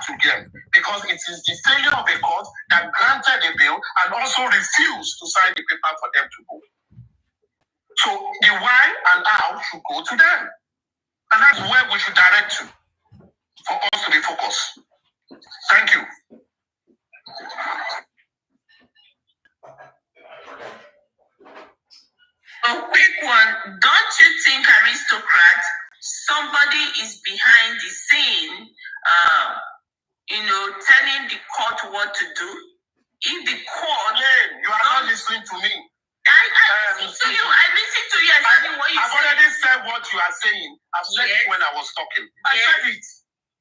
to them because it is the failure of the court that granted the bail and also refused to sign the paper for them to go. So the why and how should go to them. And that's where we should direct to for us to be focused. Thank you. A quick one. Don't you think, aristocrat, somebody is behind the scene, telling the court what to do? If the court... Yeah, you are not listening to me. I listen to you. I listen to you. I've already said what you are saying. I've said it when I was talking. I said it.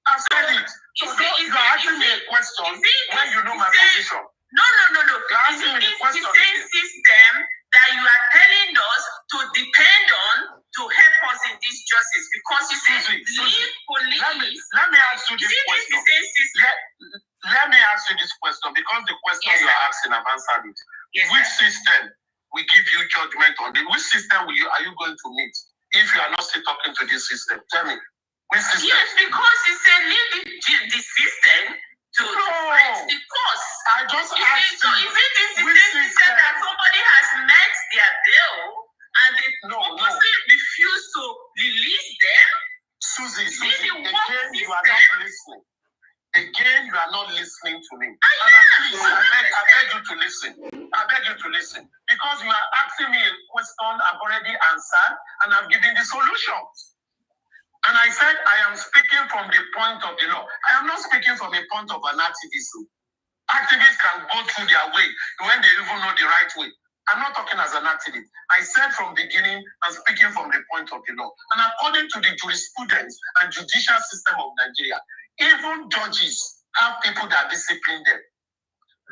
I've said it. So you are asking me a question when you know my position. No. You're asking me the question. It's the same system that you are telling us to depend on to help us in this justice, because you said leave police. Let me ask you this question. The same system? Let me ask you this question, because the question you are asking, I've answered it. Yes, which system will give you judgment on it? Which system are you going to meet if you are not still talking to this system? Tell me. Which system? Yes, because he said leave the system to fight the cause. I just asked you. So is it the system that somebody has met their bill and they purposely refuse to release them? Susie, again, you are not listening. Again, you are not listening to me. I beg you to listen. I beg you to listen. Because you are asking me a question I've already answered and I've given the solutions. And I said I am speaking from the point of the law. I am not speaking from a point of an activist. Activists can go through their way when they even know the right way. I'm not talking as an activist. I said from the beginning, I'm speaking from the point of the law. And according to the jurisprudence and judicial system of Nigeria, even judges have people that discipline them.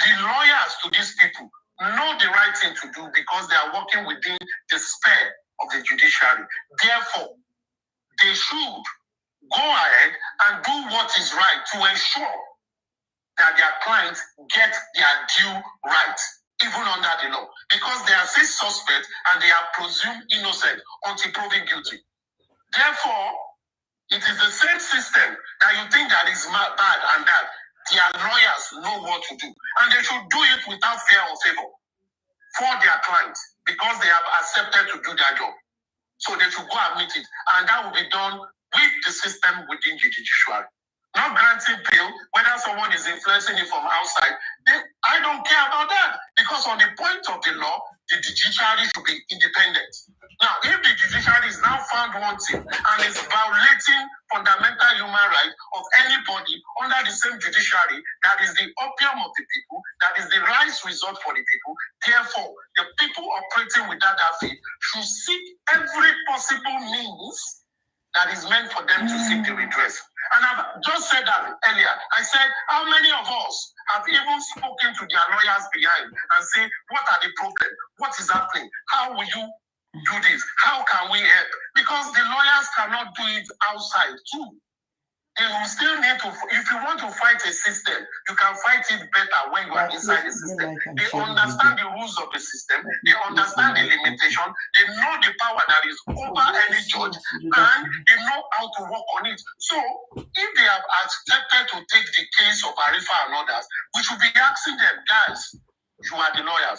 The lawyers to these people know the right thing to do because they are working within the sphere of the judiciary. Therefore, they should go ahead and do what is right to ensure that their clients get their due right, even under the law, because they are still suspects and they are presumed innocent until proven guilty. Therefore, it is the same system that you think that is bad and that their lawyers know what to do, and they should do it without fear or favor for their clients because they have accepted to do their job. So they should go and meet it, and that will be done with the system within the judiciary. Not granting bail, whether someone is influencing it from outside, I don't care about that, because on the point of the law, the judiciary should be independent. Now, if the judiciary is now found wanting and is violating fundamental human rights of anybody under the same judiciary, that is the opium of the people, that is the right result for the people, therefore, the people operating without that faith should seek every possible means that is meant for them to seek the redress. And I've just said that earlier. I said, how many of us have even spoken to their lawyers behind and say, what are the problems? What is happening? How will you do this? How can we help? Because the lawyers cannot do it outside too. You still need to, if you want to fight a system, you can fight it better when you are inside the system. They understand the rules of the system, they understand the limitation, they know the power that is over any judge, and they know how to work on it. So, if they have accepted to take the case of Arifa and others, we should be asking them, guys, you are the lawyers.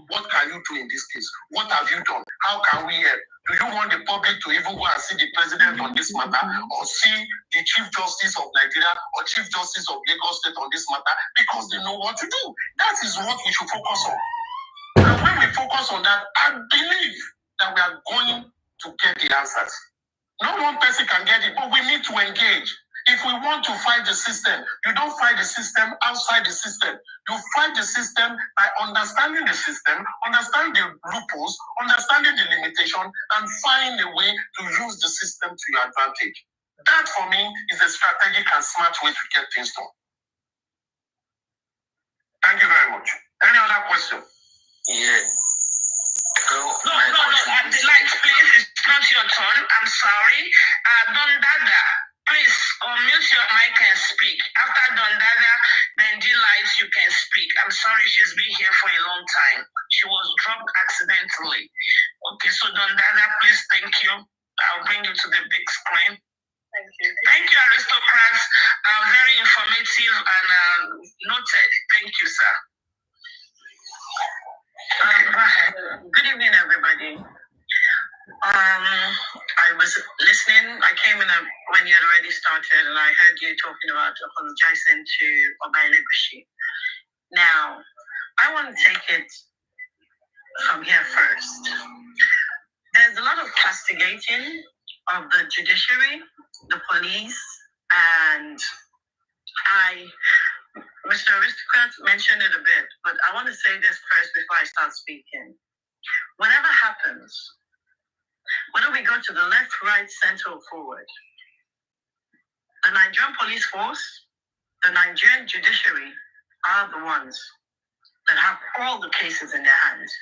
What can you do in this case? What have you done? How can we help? Do you want the public to even go and see the president on this matter, or see the Chief Justice of Nigeria or Chief Justice of Lagos State on this matter, because they know what to do? That is what we should focus on. And when we focus on that, I believe that we are going to get the answers. No one person can get it, but we need to engage. If we want to fight the system, you don't fight the system outside the system. You fight the system by understanding the system, understanding the loopholes, understanding the limitation, and find a way to use the system to your advantage. That, for me, is a strategic and smart way to get things done. Thank you very much. Any other question? Yeah. No, like, please, it's not your turn. I'm sorry. Don Dada, please unmute your mic and speak. After Don Dada, then Lights, you can speak. I'm sorry, she's been here for a long time. She was dropped accidentally. Okay, so Don Dada, please, thank you. I'll bring you to the big screen. Thank you. Thank you, aristocrats. Very informative and noted. Thank you, sir. Good evening, everybody. I was listening. I came in when you had already started, and I heard you talking about apologizing to Obaile. Now, I want to take it from here first. There's a lot of castigating of the judiciary, the police, and Mr. Aristocrat mentioned it a bit, but I want to say this first before I start speaking. Whatever happens, whether we go to the left, right, center, or forward, the Nigerian police force, the Nigerian judiciary are the ones that have all the cases in their hands.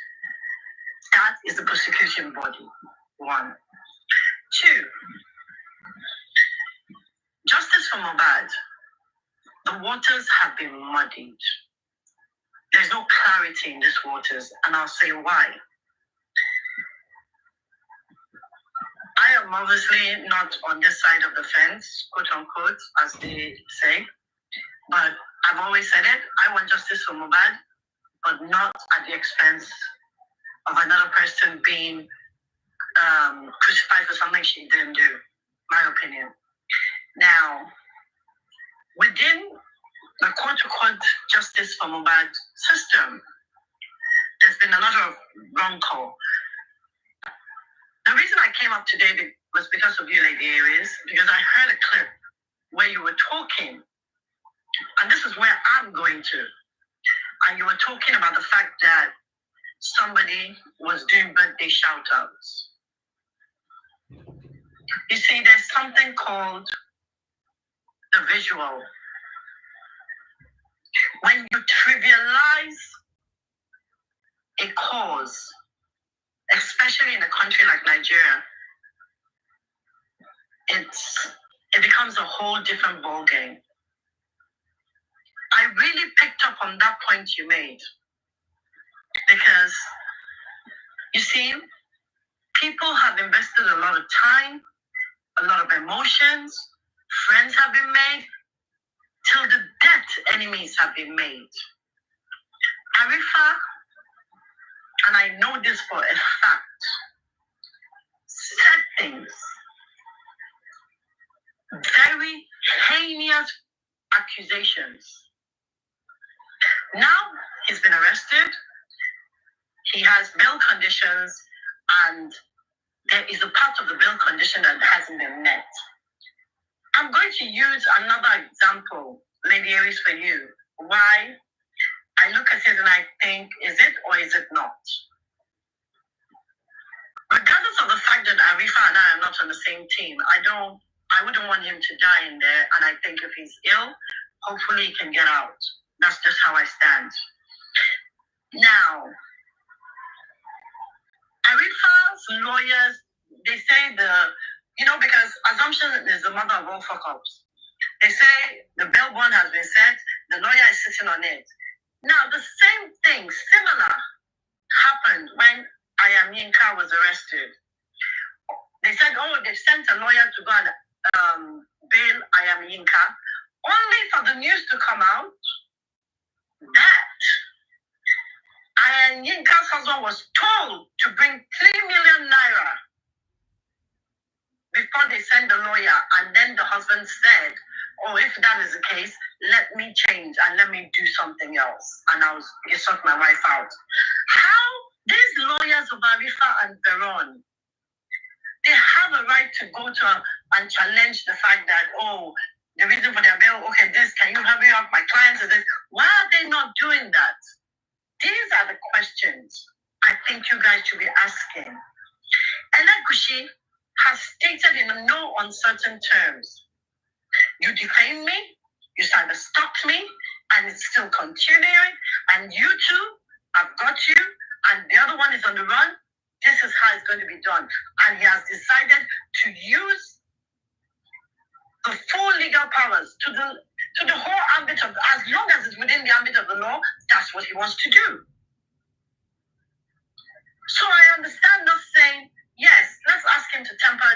That is the prosecution body, one. Two, justice for Mohbad. The waters have been muddied. There's no clarity in these waters, and I'll say why. I am obviously not on this side of the fence, quote unquote, as they say, but I've always said it. I want justice for Mohbad, but not at the expense of another person being crucified for something she didn't do, my opinion. Now, within the quote-unquote justice for Mohbad system, there's been a lot of wrong call. The reason I came up today was because of you, Lady Aries, because I heard a clip where you were talking, and this is where I'm going to, and you were talking about the fact that somebody was doing birthday shout-outs. You see, there's something called the visual. When you trivialize a cause, especially in a country like Nigeria, it becomes a whole different ballgame. I really picked up on that point you made because, you see, people have invested a lot of time, a lot of emotions, friends have been made, till the death enemies have been made. Arifa, and I know this for a fact, said things, very heinous accusations. Now he's been arrested, he has bail conditions, and there is a part of the bail condition that hasn't been met. I'm going to use another example, Lady Aries, for you. Why I look at it and I think, is it or is it not? Regardless of the fact that Arifa and I are not on the same team, I wouldn't want him to die in there, and I think if he's ill, hopefully he can get out. That's just how I stand. Now, Arifa's lawyers, they say because assumption is the mother of all fuck-ups. They say the bail bond has been set, the lawyer is sitting on it. Now, the same thing, similar, happened when Ayam Yinka was arrested. They said, they sent a lawyer to go and bail Ayam Yinka, only for the news to come out that Ayam Yinka's husband was told to bring 3 million naira before they send the lawyer, and then the husband said, if that is the case, let me change and let me do something else, and I'll sort my wife out. How these lawyers of Arifa and Veron, they have a right to go to and challenge the fact that, the reason for their bail, can you hurry up my clients? This. Why are they not doing that? These are the questions I think you guys should be asking. Elegushi has stated in no uncertain terms, you defame me, you cyber-stalked me, and it's still continuing, and you two, I've got you, and the other one is on the run. This is how it's going to be done. And he has decided to use the full legal powers to the whole ambit of, as long as it's within the ambit of the law, that's what he wants to do. So I understand not saying, yes, let's ask him to temper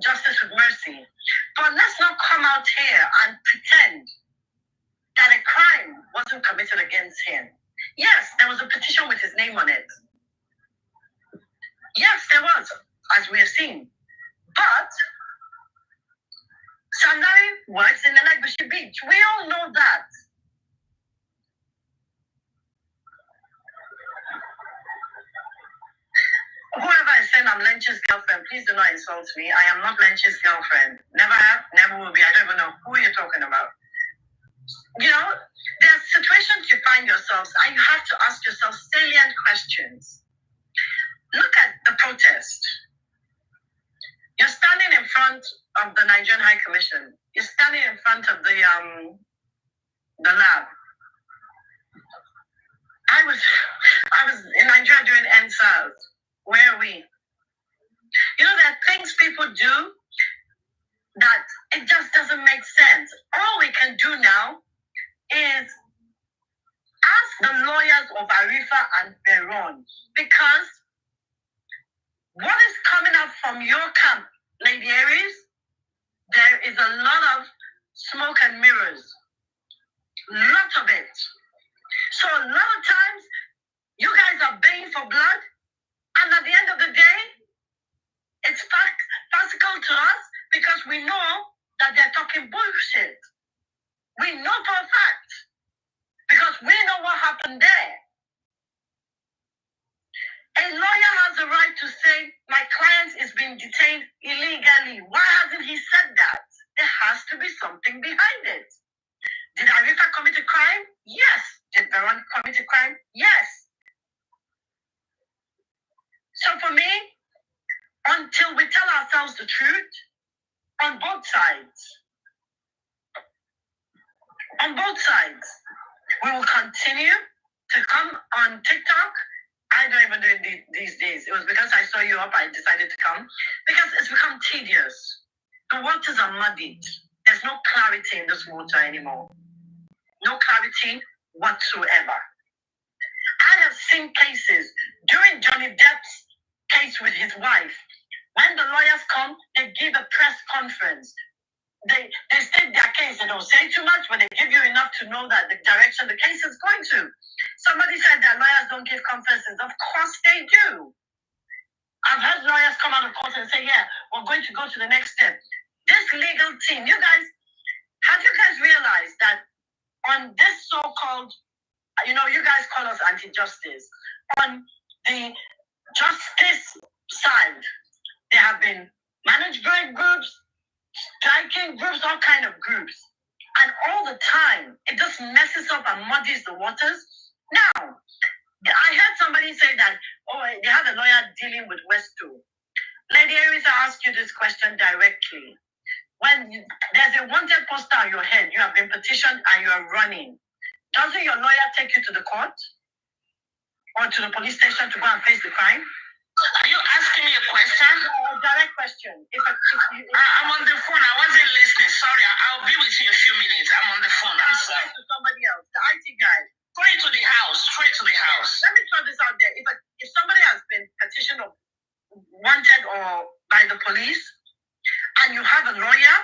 justice with mercy. But let's not come out here and pretend that a crime wasn't committed against him. Yes, there was a petition with his name on it. Yes, there was, as we have seen. But Sandari works in Elegbushi Beach. We all know that. Whoever is saying I'm Lynch's girlfriend, please do not insult me. I am not Lynch's girlfriend. Never have, never will be. I don't even know who you're talking about. You know, there are situations you find yourselves and you have to ask yourself salient questions. Look at the protest. You're standing in front of the Nigerian High Commission. You're standing in front of the lab. I was in Nigeria doing NSAS. Where are we? You know, there are things people do that it just doesn't make sense. All we can do now is ask the lawyers of Arifa and Veron, because what is coming up from your camp, Lady Aries, there is a lot of smoke and mirrors. Lots of it. So a lot of times, you guys are baying for blood, and at the end of the day, it's farcical to us because we know that they're talking bullshit. We know for a fact because we know what happened there. A lawyer has the right to say, my client is being detained illegally. Why hasn't he said that? There has to be something behind it. Did Arifa commit a crime? Yes. Did Veron commit a crime? Yes. So for me, until we tell ourselves the truth, on both sides, we will continue to come on TikTok. I don't even do it these days. It was because I saw you up, I decided to come. Because it's become tedious. The waters are muddied. There's no clarity in this water anymore. No clarity whatsoever. I have seen cases during Johnny Depp's case with his wife. When the lawyers come, they give a press conference. They state their case. They don't say too much, but they give you enough to know that the direction the case is going to. Somebody said that lawyers don't give conferences. Of course they do. I've heard lawyers come out of court and say, yeah, we're going to go to the next step. This legal team, have you guys realized that on this so-called, you guys call us anti-justice, on the justice side, there have been managed grade groups, striking groups, all kind of groups. And all the time, it just messes up and muddies the waters. Now, I heard somebody say that, they have a lawyer dealing with Westo. Lady Aries, I ask you this question directly. When there's a wanted poster on your head, you have been petitioned and you are running, doesn't your lawyer take you to the court or to the police station to go and face the crime? Are you asking me a question? No, a direct question. I'm on the phone. I wasn't listening. Sorry, I'll be with you in a few minutes. I'm on the phone. I'm sorry. To somebody else, the IT guy. Straight to the house. Let me throw this out there. If somebody has been petitioned or wanted or by the police, and you have a lawyer,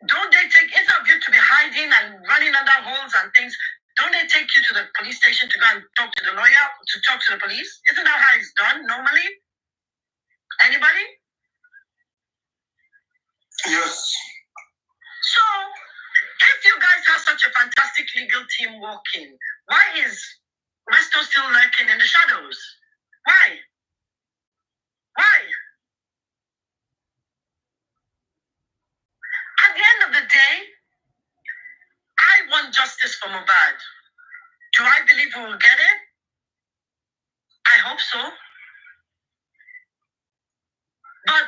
don't they take, instead of you to be hiding and running under holes and things, don't they take you to the police station to go and talk to the lawyer, to talk to the police? Isn't that how it's done normally? Anybody? Yes. So, if you guys have such a fantastic legal team working, why is Resto still lurking in the shadows? Why? At the end of the day, I want justice for Mohbad. Do I believe we will get it? I hope so. But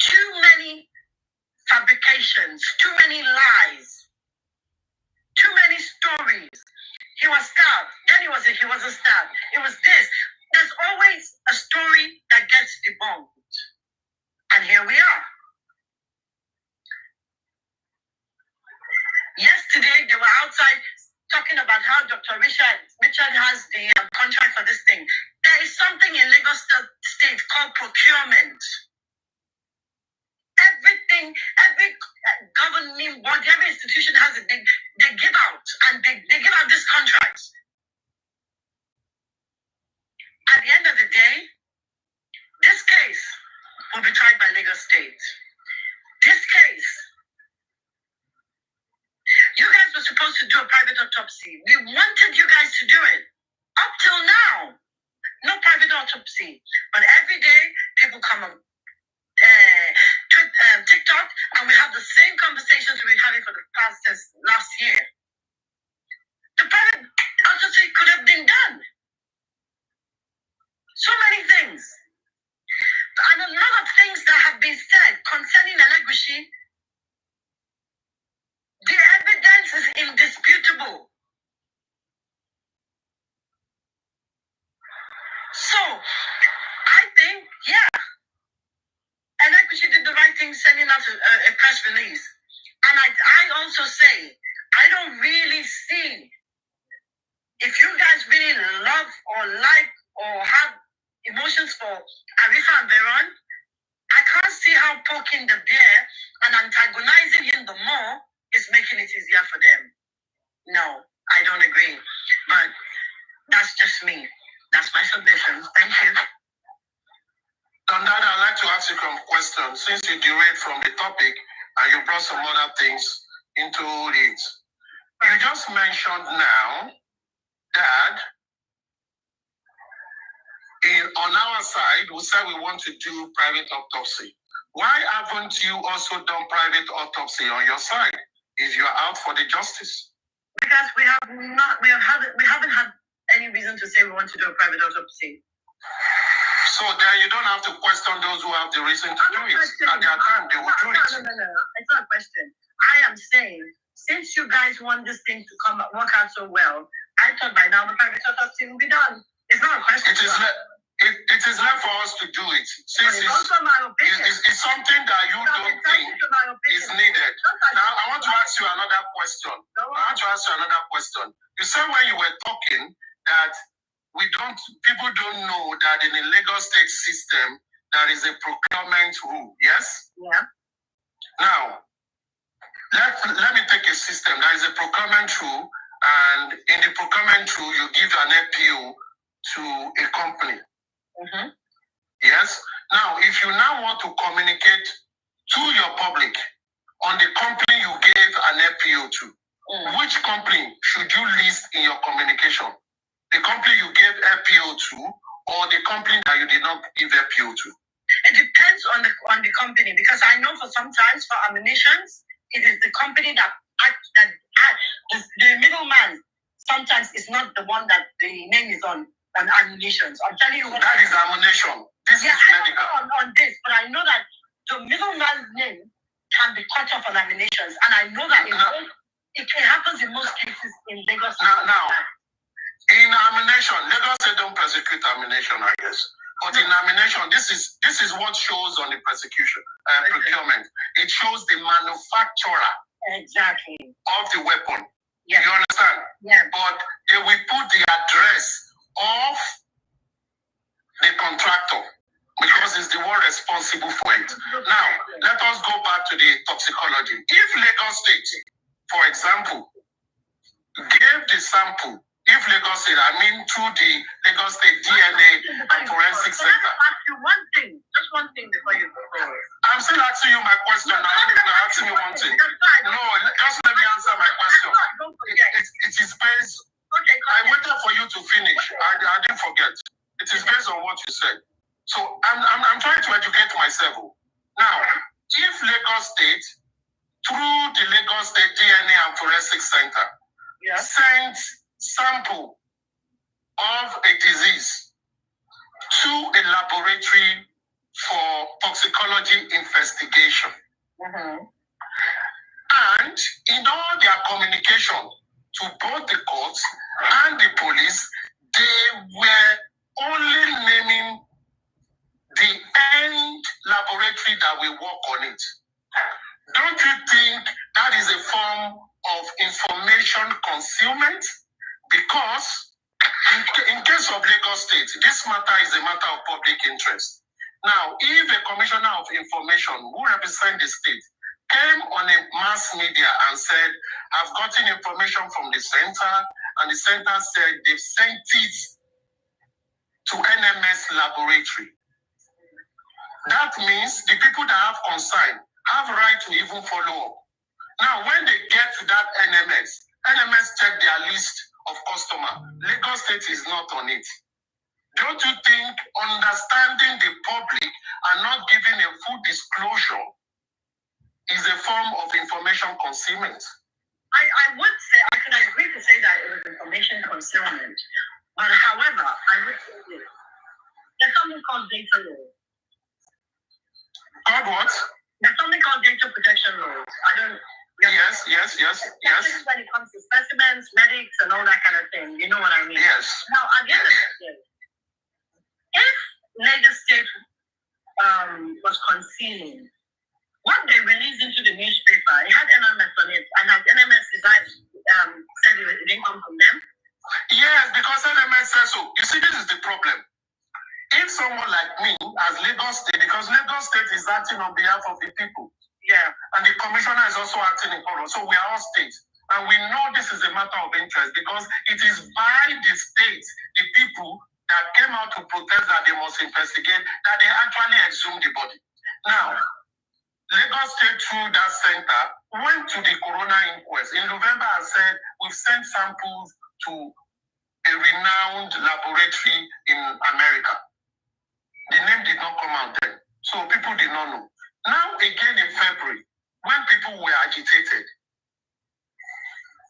too many fabrications, too many lies, too many stories. He was stabbed, then he wasn't stabbed. It was this. There's always a story that gets debunked. And here we are. Yesterday, they were outside talking about how Dr. Richard has the contract for this thing. There is something in Lagos State called procurement. everything, every governing body, every institution has it. They give out, and they give out these contracts. At the end of the day, this case will be tried by Lagos State. This case, you guys were supposed to do a private autopsy. We wanted you guys to do it. Up till now, no private autopsy. But every day, people come on TikTok, and we have the same conversations we've been having for the past last year. The private autopsy could have been done. So many things. And a lot of things that have been said concerning Elegushi, the evidence is indisputable. So, I think, yeah, Elegushi did the right thing sending out a press release. And I also say, I don't really see, if you guys really love or like or have emotions for Arifa and Veron, I can't see how poking the bear and antagonizing him the more is making it easier for them. No, I don't agree. But that's just me. That's my submission. Thank you. Dondada, I'd like to ask you some questions. Since you derailed from the topic and you brought some other things into it, you just mentioned now that on our side, we said we want to do private autopsy. Why haven't you also done private autopsy on your side if you are out for the justice? Because we haven't had any reason to say we want to do a private autopsy. So then you don't have to question those who have the reason to do it. At their time, they will do it. No. It's not a question. I am saying, since you guys want this thing to work out so well, I thought by now the private autopsy will be done. It's not a question. It is left for us to do it. Since it's also my opinion. It's something that you don't think is needed. Now, I want to ask you another question. You said when you were talking that people don't know that in the Lagos state system, there is a procurement rule, yes? Yeah. Now, let me take a system. There is a procurement rule, and in the procurement rule, you give an appeal to a company. Mm-hmm. Yes? Now, if you now want to communicate to your public on the company you gave an appeal to, which company should you list in your communication? The company you gave appeal to, or the company that you did not give appeal to? It depends on the company, because I know for sometimes for ammunitions, it is the company that the middleman sometimes is not the one that the name is on ammunitions. I'm telling you what. That is ammunition. This is medical. I know on this, but I know that the middleman's name can be cut off on ammunitions, and I know that it happens in most cases in Lagos. Now, in ammunition, Lagos State don't prosecute ammunition, I guess. But in ammunition, this is what shows on the procurement. It shows the manufacturer of the weapon. Yeah. You understand? Yeah. But they will put the address of the contractor because it's the one responsible for it. Now, let us go back to the toxicology. If Lagos State, for example, gave the sample, if Lagos State, through the Lagos State DNA and Forensic Center. Can I ask you one thing? Just one thing before you go forward. I'm still asking you my question. Now, you're asking me one thing. No, just let me answer my question. It is based. Okay, I waited for you to finish. I didn't forget. It is based on what you said. So I'm trying to educate myself. Now, if Lagos State, through the Lagos State DNA and Forensic Center, sends sample of a disease to a laboratory for toxicology investigation. Mm-hmm. And in all their communication to both the courts and the police, they were only naming the end laboratory that will work on it. Don't you think that is a form of information concealment? Because in case of Lagos State, this matter is a matter of public interest. Now, if a commissioner of information who represents the state came on a mass media and said, I've gotten information from the center, and the center said they've sent it to NMS laboratory. That means the people that have concern have right to even follow up. Now, when they get to that NMS check their list of customers. Lagos State is not on it. Don't you think understanding the public and not giving a full disclosure is a form of information concealment? I would say, I could agree to say that it was information concealment. But however, I would say this. There's something called data law. Called what? There's something called data protection laws. I don't... Yes. When it comes to specimens, medics, and all that kind of thing. You know what I mean? Yes. Now, at the end of the day, if Lagos State was concealing what they released into the newspaper, it had NMS on it, and has NMS said it didn't come from them? Yes, because NMS says so. You see, this is the problem. If someone like me, as Lagos State, because Lagos State is acting on behalf of the people, and the commissioner is also acting in color, so we are all states. And we know this is a matter of interest because it is by the states, the people that came out to protest that they must investigate, that they actually exhumed the body. Now, Lagos State, through that center, went to the corona inquest in November and said, we've sent samples to a renowned laboratory in America. The name did not come out then, so people did not know. Now, again in February, when people were agitated,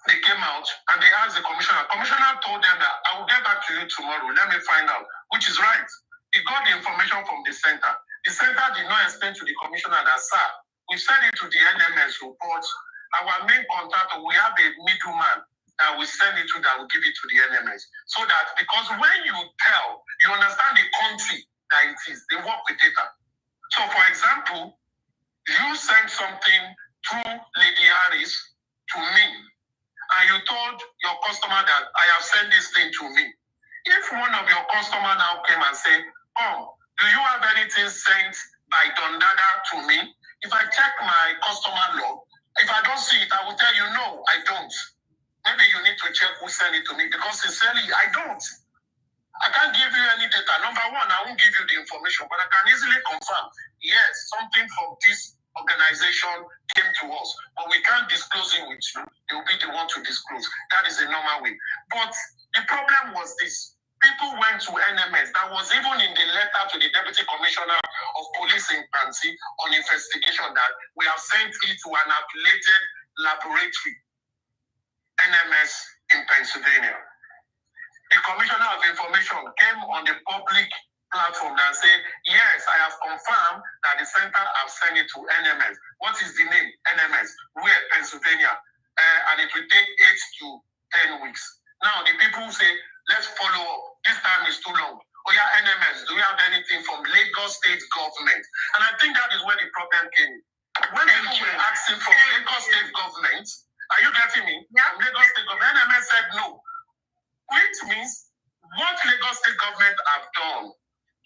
they came out and they asked the commissioner. Commissioner told them that I will get back to you tomorrow. Let me find out, which is right. He got the information from the center. The center did not explain to the commissioner that, sir, we sent it to the NMS report. Our main contractor, we have a middleman that we send it to that will give it to the NMS. So that, because when you tell, you understand the country that it is, they work with data. So, for example, you send something through Lady Harris to me, and you told your customer that I have sent this thing to me. If one of your customer now came and said, oh, do you have anything sent by Don Dada to me? If I check my customer log, if I don't see it, I will tell you, no, I don't. Maybe you need to check who sent it to me, because sincerely, I don't. I can't give you any data. Number one, I won't give you the information, but I can easily confirm, yes, something from this organization came to us, but we can't disclose it with you. They will be the one to disclose. That is a normal way. But the problem was this. People went to NMS. That was even in the letter to the Deputy Commissioner of Police in Pansi on investigation that we have sent it to an affiliated laboratory, NMS in Pennsylvania. The Commissioner of Information came on the public platform and said, yes, I have confirmed that the center have sent it to NMS. What is the name? NMS. Where? Pennsylvania. And it will take 8 to 10 weeks. Now, the people say, let's follow up. This time is too long. Oh yeah, NMS, do you have anything from Lagos State government? And I think that is where the problem came. When people were asking from Lagos State government, are you getting me? Yeah. From Lagos State government, NMS said no. Which means what Lagos State government have done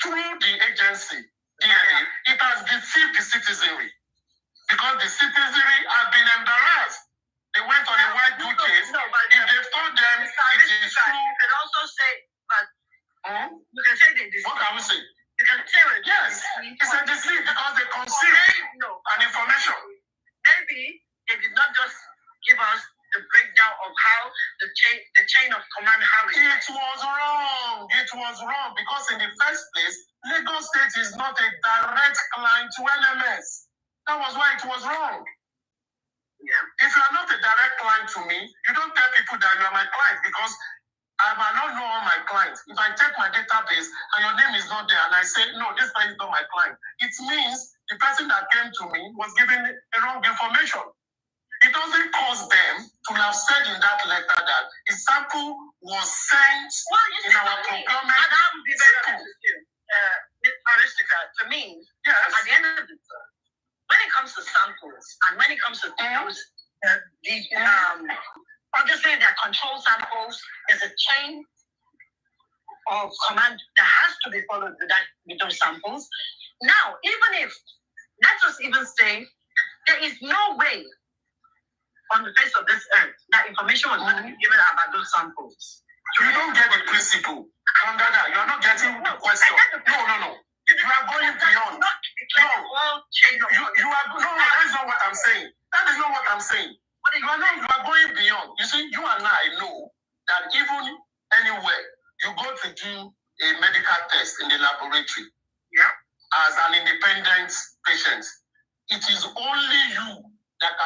through the agency, DNA, it has deceived the citizenry. Because the citizenry have been embarrassed. They went on a white good case. If they've told them it is true. You can also say that you can say they deceive. What can we say? You can say it. Yes, it's a deceit because they concealed an information. Maybe they did not just give us the breakdown of how the chain of command, how it was wrong. It was wrong because in the first place, Lagos State is not a direct client to NMS. That was why it was wrong. Yeah. If you are not a direct client to me, you don't tell people that you are my client because I might not know all my clients. If I check my database and your name is not there and I say, no, this person is not my client, it means the person that came to me was given the wrong information. It doesn't cause them to have said in that letter that a sample was sent in our procurement. And I would be very honest with you, Aristica, to me, yes. At the end of the day, when it comes to samples and when it comes to those, obviously there are control samples, there's a chain of command that has to be followed with those samples. Now, even if, let's just even say, there is no way on the face of this earth that information was going to be given about those samples. You don't get the principle. Kandada, you are not getting the question. No. You are going beyond. No, you are no. That is not what I'm saying. That is not what I'm saying. You are going beyond. You see, you and I know that even anywhere you go to do a medical test in the laboratory, as an independent patient, it is only you that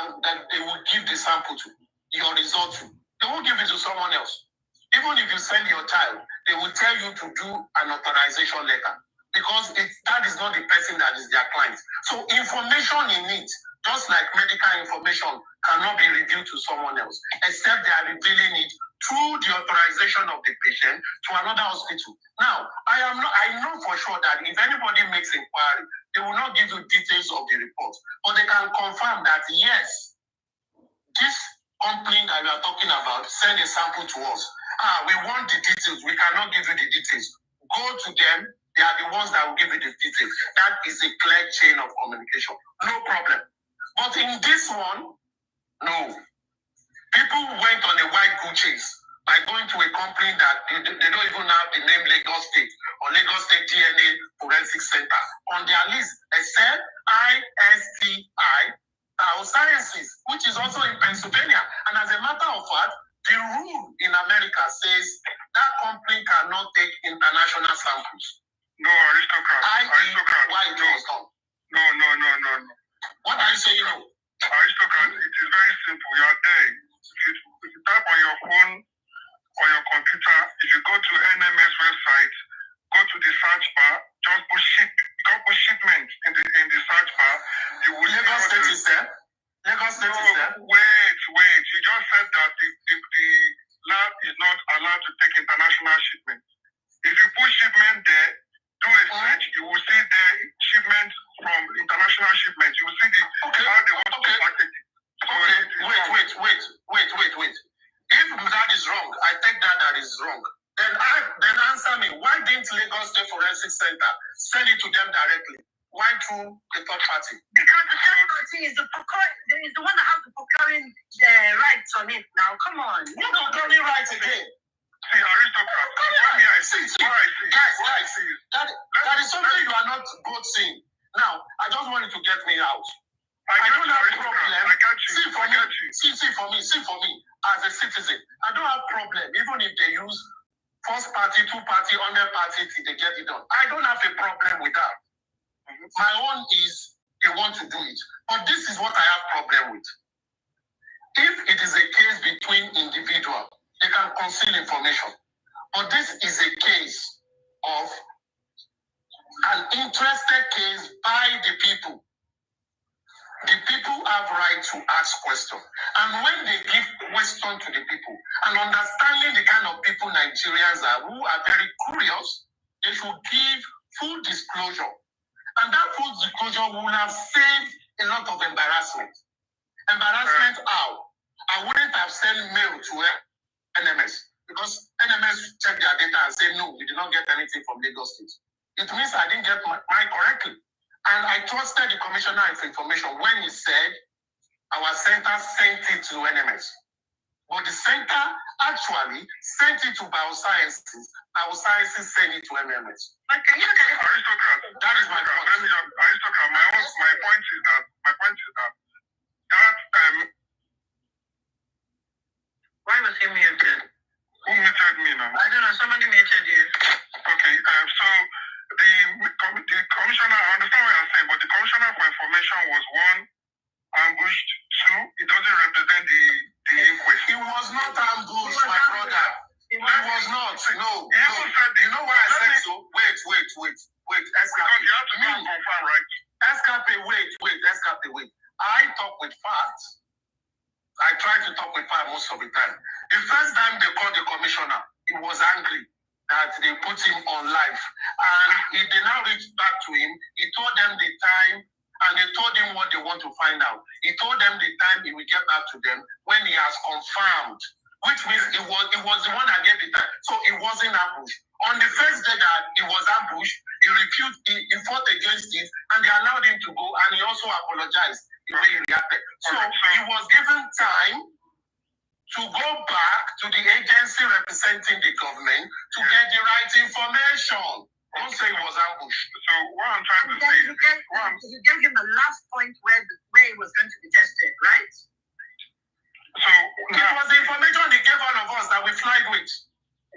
they will give the sample to, your result to. They won't give it to someone else. Even if you send your child, they will tell you to do an authorization letter because that is not the person that is their client. So information in it, just like medical information, cannot be revealed to someone else, except they are revealing it through the authorization of the patient to another hospital. Now, I know for sure that if anybody makes inquiry, they will not give you details of the report, but they can confirm that yes, this company that we are talking about send a sample to us. We want the details. We cannot give you the details. Go to them. They are the ones that will give you the details. That is a clear chain of communication. No problem. But in this one, no. People went on a white goose chase by going to a company that they don't even have the name Lagos State or Lagos State DNA Forensic Center on their list, except ISTI Sciences, which is also in Pennsylvania. And as a matter of fact, the rule in America says that company cannot take international samples. No, aristocrat. Why it was done? No. What are you saying? No? Aristocrat, it is very simple. You are there. If you type on your phone or your computer, if you go to NMS website, go to the search bar, just put shipment in the search bar. You will Lagos State is there. Lagos State is there. Wait. You just said that the lab is not allowed to take international shipment. If you put shipment there, do a search, you will see the shipment from international shipment. You will see how they want to package it. So wait. If that is wrong, I take that is wrong. Then answer me. Why didn't Lagos State Forensic Center send it to them directly? Why through the third party? Because the third party is the one that has the procuring rights on it. Now, come on. What procuring rights again? See, aristocrat. Guys, that is something you are not both seeing. Now, I just want you to get me out. I don't have problem. I got you. See for me, as a citizen, I don't have problem, even if they use first party, two party, 100 party till they get it done. I don't have a problem with that. My own is they want to do it. But this is what I have problem with. If it is a case between individuals, they can conceal information. But this is a case of an interested case by the people. The people have right to ask questions. And when they give question to the people, and understanding the kind of people Nigerians are, who are very curious, they should give full disclosure. And that full disclosure will have saved a lot of embarrassment. Embarrassment how? I wouldn't have sent mail to NMS because NMS checked their data and said, no, we did not get anything from Lagos State. It means I didn't get mine correctly. And I trusted the Commissioner of Information when he said our center sent it to NMS. But the center actually sent it to Biosciences. Biosciences sent it to NMS. But can you look at it? Aristocrat. That is my point. Aristocrat, my point is that Why was he muted? Who muted me now? I don't know. Somebody muted you. Okay, so the commissioner, I understand what you're saying, but the commissioner for information was one, ambushed, two, it doesn't represent the inquest. He was not ambushed, my brother. He was not. No. You know why I said so? Wait. Because you have to go and confirm, right? Escape, wait. I talk with facts. I try to talk with facts most of the time. The first time they called the commissioner, he was angry that they put him on live. And if they now reached back to him, he told them the time, and they told him what they want to find out. He told them the time he will get back to them when he has confirmed, which means it was the one that gave the time. So it wasn't ambushed. On the first day that he was ambushed, he he refused, he fought against it, and they allowed him to go, and he also apologized the way he reacted. So he was given time to go back to the agency representing the government to get the right information. Don't say it was ambushed. So what I'm trying to say, you gave him the last point where it was going to be tested, right? So it was the information they gave all of us that we flied with.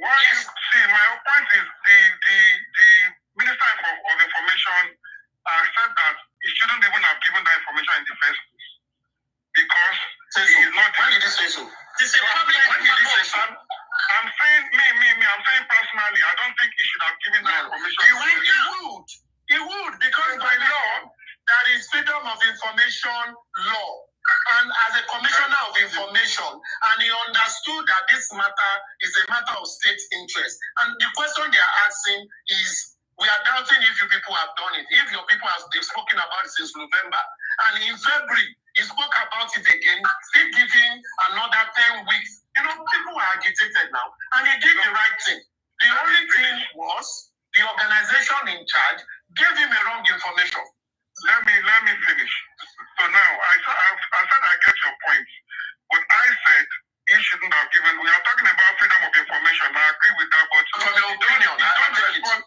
Yes. See, my point is the Minister of Information said that he shouldn't even have given that information in the first place because he is not. Why did he say so? It's a public. When did he say so? I'm saying I'm saying personally, I don't think he should have given that information. He would because by law there is freedom of information law. And as a commissioner of information, and he understood that this matter is a matter of state interest. And the question they are asking is, we are doubting if you people have done it. If your people have spoken about it since November, and in February, he spoke about it again, still giving another 10 weeks. You know, people are agitated now, and he did the right thing. The only thing was, the organization in charge gave him a wrong information. Let me finish. So now, I said I get your point. But I said he shouldn't have given. We are talking about freedom of information. I agree with that. But from your opinion, you don't respond.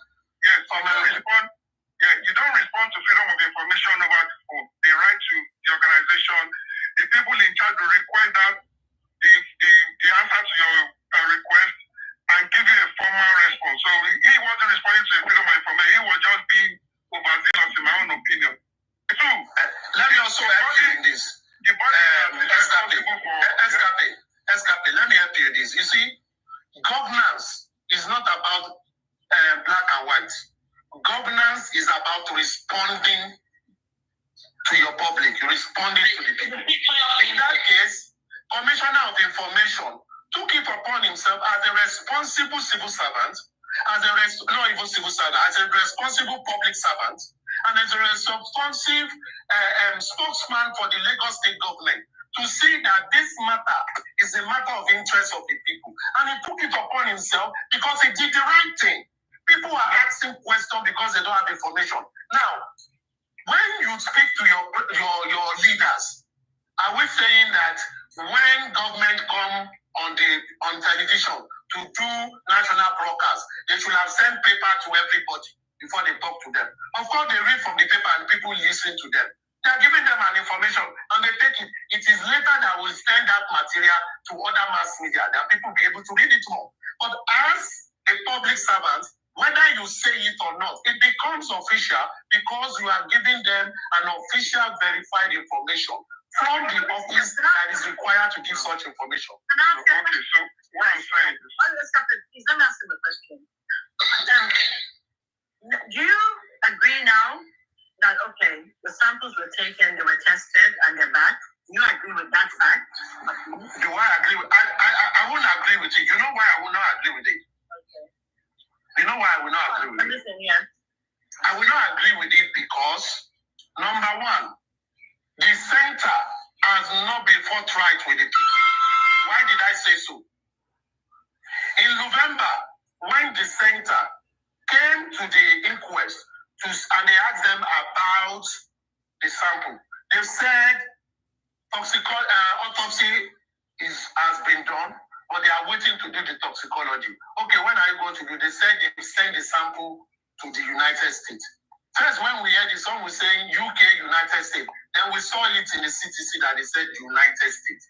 Yes, you don't respond to freedom of information over the phone. They write to the organization. The people in charge will request that the answer to your request and give you a formal response. So he wasn't responding to the freedom of information. He was just being overzealous, in my own opinion. Two, let me also help you in this. Escape, let me help you in this. You see, governance is not about black and white. Governance is about responding to your public, responding to the people. In that case, Commissioner of Information took it upon himself as a responsible civil servant, as a responsible public servant, and as a responsive spokesman for the Lagos State government to see that this matter is a matter of interest of the people. And he took it upon himself because he did the right thing. People are asking questions because they don't have information. Now, when you speak to your leaders, are we saying that when government come on television to do national broadcast, they should have sent paper to everybody before they talk to them? Of course, they read from the paper and people listen to them. They are giving them an information and they take it. It is later that will send that material to other mass media that people will be able to read it more. But as a public servant, whether you say it or not, it becomes official because you are giving them an official verified information from the office that is required to give such information. Okay, so what I'm saying is... Please let me ask you a question. Do you agree now that, okay, the samples were taken, they were tested, and they're back? Do you agree with that fact? Do I agree with I wouldn't agree with it. You know why I would not agree with it? Okay. You know why I would not agree with it? Listen, yeah. I will not agree with it because, number one, the center has not been forthright with the people. Why did I say so? In November, when the center came to the inquest and they asked them about the sample, they said autopsy has been done, but they are waiting to do the toxicology. Okay, when are you going to do? They said they send the sample to the United States. First, when we heard the song, we saying UK, United States. Then we saw it in the CTC that they said United States.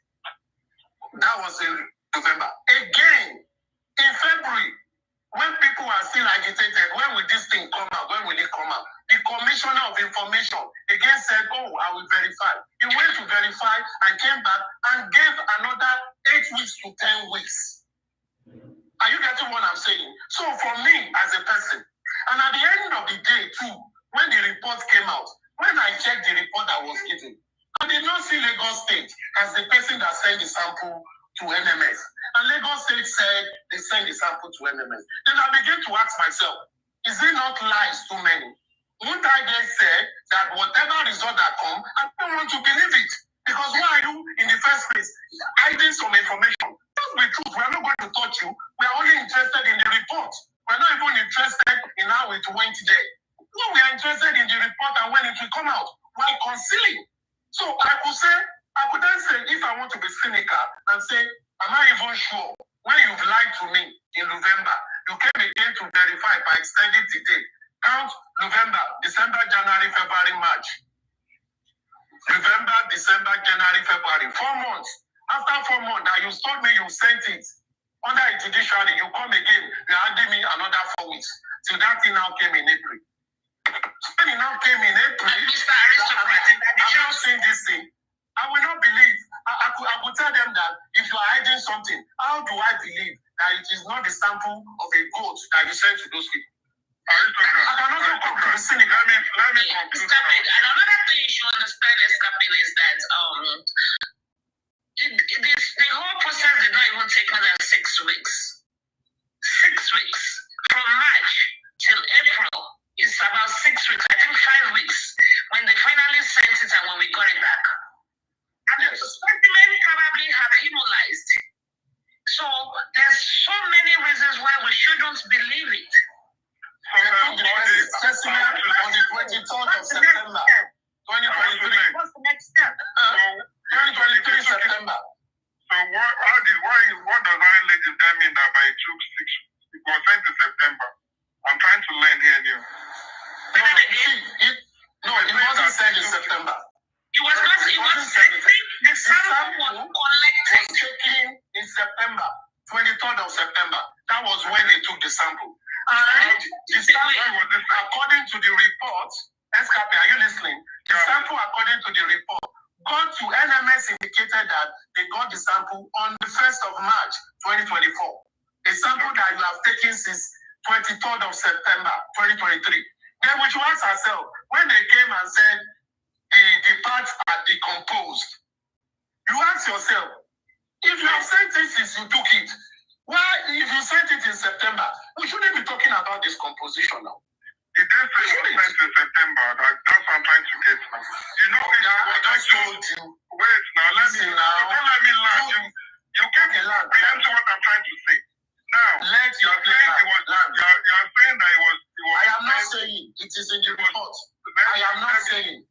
That was in November. Again, in February, when people are still agitated, when will this thing come out? When will it come out? The Commissioner of Information again said, oh, I will verify. He went to verify and came back and gave another 8 weeks to 10 weeks. Are you getting what I'm saying? So for me, as a person, and at the end of the day too, when the report came out, when I checked the report that was given, I did not see Lagos State as the person that sent the sample to NMS. And Lagos State said they sent the sample to NMS. Then I began to ask myself, is it not lies too many? Wouldn't I then say that whatever result that come, I don't want to believe it? Because why are you in the first place hiding some information? Just be truth. We are not going to touch you. We are only interested in the report. We are not even interested in how it went there. No, we are interested in the report and when it will come out. While concealing. So I could then say, if I want to be cynical and say, am I even sure? When you've lied to me in November, you came again to verify by extending the date. Count November, December, January, February, March. November, December, January, February. 4 months. After 4 months, that you told me you sent it under a judiciary, you come again, you added me another 4 weeks. So that thing now came in April. When it now came in April, Mr. Aristocrat, I'm not saying this thing. I will not believe. I could tell them that if you are hiding something, how do I believe that it is not the sample of a goat that you sent to those people? I can also come to the cynic. Let me Mr. Bed, and another thing you should understand, Escapin, is that the whole process did not even take more than 6 weeks. 6 weeks. From March till April, it's about 6 weeks, I think 5 weeks, when they finally sent it and when we got it back. And the specimen probably have hemolyzed. So there's so many reasons why we shouldn't believe it. Specimen on the 23rd of September, 2023. What's the next step? 2023 September. So what does violate that mean that by 2 6 it was sent in September? I'm trying to learn here new. It wasn't sent in September. It was sent. The sample was collected. Was taken in September, 23rd of September. That was when they took the sample. And the sample, according to the report, Escape, are you listening? The sample, according to the report, got to NMS indicated that they got the sample on the 1st of March, 2024. A sample that you have taken since 23rd of September, 2023. Then we should ask ourselves, when they came and said the parts are decomposed, you ask yourself, if you have sent it since you took it, why, if you sent it in September, we shouldn't be talking about this composition now. It did say it was sent in September. That's what I'm trying to get now. You know, I just told you. Wait now, don't let me land. You can't preempt what I'm trying to say. Now, you're saying that it was. I am not saying it is in the report. I am not saying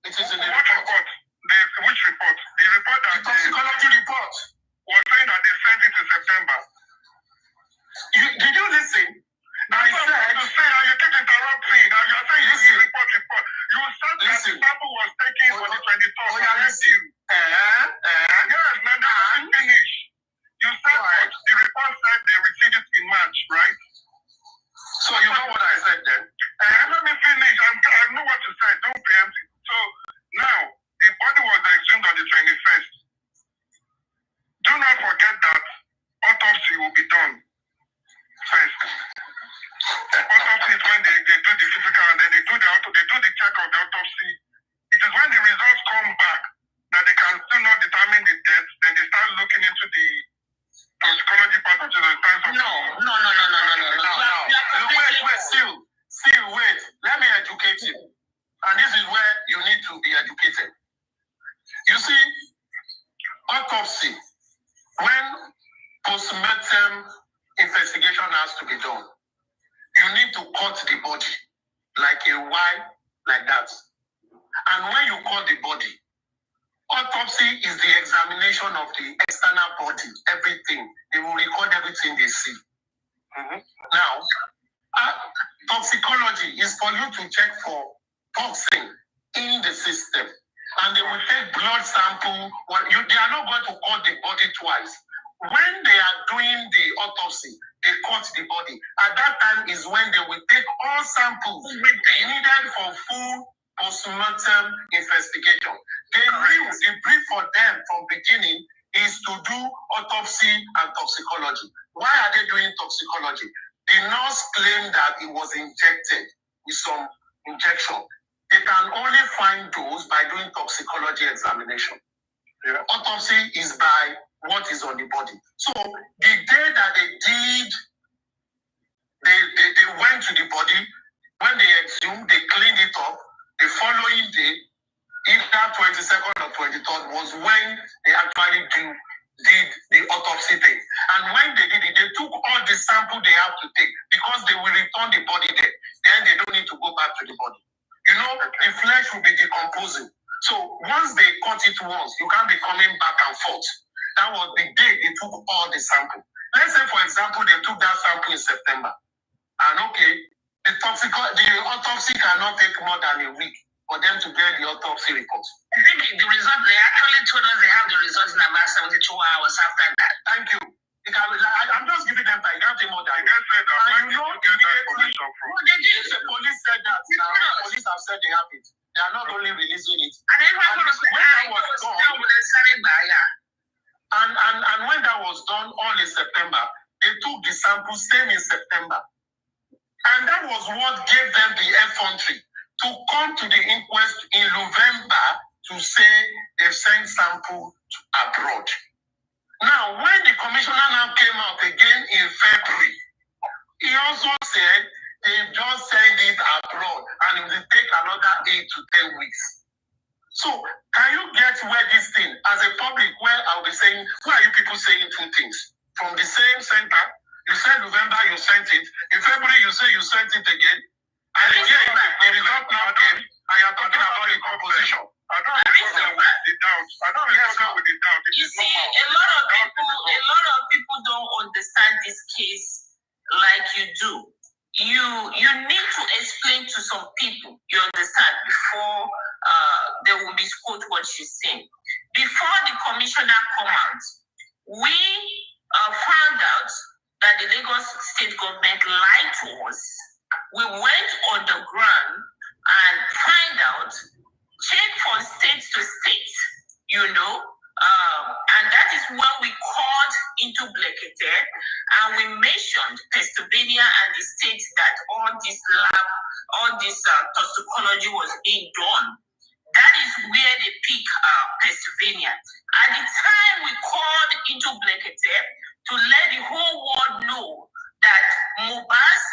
it is in the report. Which report? The report that the toxicology report was saying that they sent it in September. Did you listen? I said to say that you keep interrupting. Now you're saying this is report. You said that the sample was taken on the 23rd. Oh, yeah, listen. Yes, man, that didn't finish. You said that the report said they received it in March, right? So you know what I said then? Let me finish. I know what you said. Don't preempt it. So now, the body was exhumed on the 21st. Do not forget that autopsy will be done first. Autopsy is when they do the physical and then they do the check of the autopsy. It is when the results come back that they can still not determine the death, then they start looking into the toxicology part of the science of No. Wait. Let me educate you. And this is where you need to be educated. You see, autopsy, when post-mortem investigation has to be done, you need to cut the body like a Y, like that. And when you cut the body, autopsy is the examination of the external body, everything. They will record everything they see. Now, toxicology is for you to check for toxin in the system. And they will take blood sample. They are not going to cut the body twice. When they are doing the autopsy, they cut the body. At that time is when they will take all samples needed for full post-mortem investigation. The brief for them from beginning is to do autopsy and toxicology. Why are they doing toxicology? The nurse claimed that it was injected with some injection. They can only find those by doing toxicology examination. Yeah. Autopsy is by what is on the body. So the day that they did, they went to the body, when they exhumed, they cleaned it up. The following day, either 22nd or 23rd, was when they actually did the autopsy thing. And when they did it, they took all the sample they have to take because they will return the body there. Then they don't need to go back to the it once. You can't be coming back and forth. That was the day they took all the sample. Let's say, for example, they took that sample in September. And okay, the autopsy cannot take more than a week for them to get the autopsy report. I think the result, they actually told us they have the results in about 72 hours after that. Thank you. I'm just giving them time. You can't take more than You guys said that. and you know, Get that information from. Oh, they did. the police said that. Now, the police have said they have it. They are not only releasing it. And everyone was when that was done, and when that was done all in September, they took the sample same in September. And that was what gave them the effrontery to come to the inquest in November to say they sent sample abroad. Now, when the commissioner now came out again in February, he also said they just send it abroad and it will take another 8 to 10 weeks. So, can you get where this thing, as a public, where I'll be saying, why are you people saying two things? From the same center, you said November, you sent it. In February, you say you sent it again. And again, the result now came, and you're talking about the composition. I don't have a problem with the doubt. I don't have a problem with the doubt. You see, a lot of people don't understand this case like you do. You need to explain to some people, you understand, before they will misquote what she's saying. Before the commissioner come out, we found out that the Lagos state government lied to us. We went on the ground and find out, check from state to state, and that is when we called into Blekete and we mentioned Pennsylvania and the state that all this toxicology was being done. That is where they pick Pennsylvania. At the time we called into Blekete to let the whole world know that Mohbad's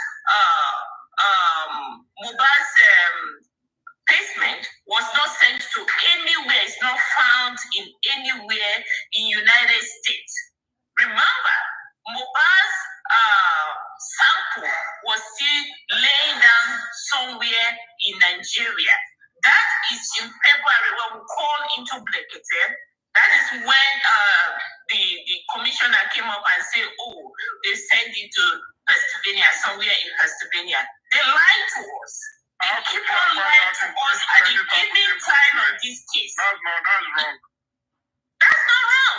placement was not sent to anywhere, it's not found in anywhere in United States. Remember, Mohbad's sample was still laying down somewhere in Nigeria. That is in February when we called into Blekete. That is when the commissioner came up and said, oh, they sent it to Pennsylvania, somewhere in Pennsylvania. They lied to us. They keep on lying to us at the beginning time of this case. That's wrong. That's not wrong.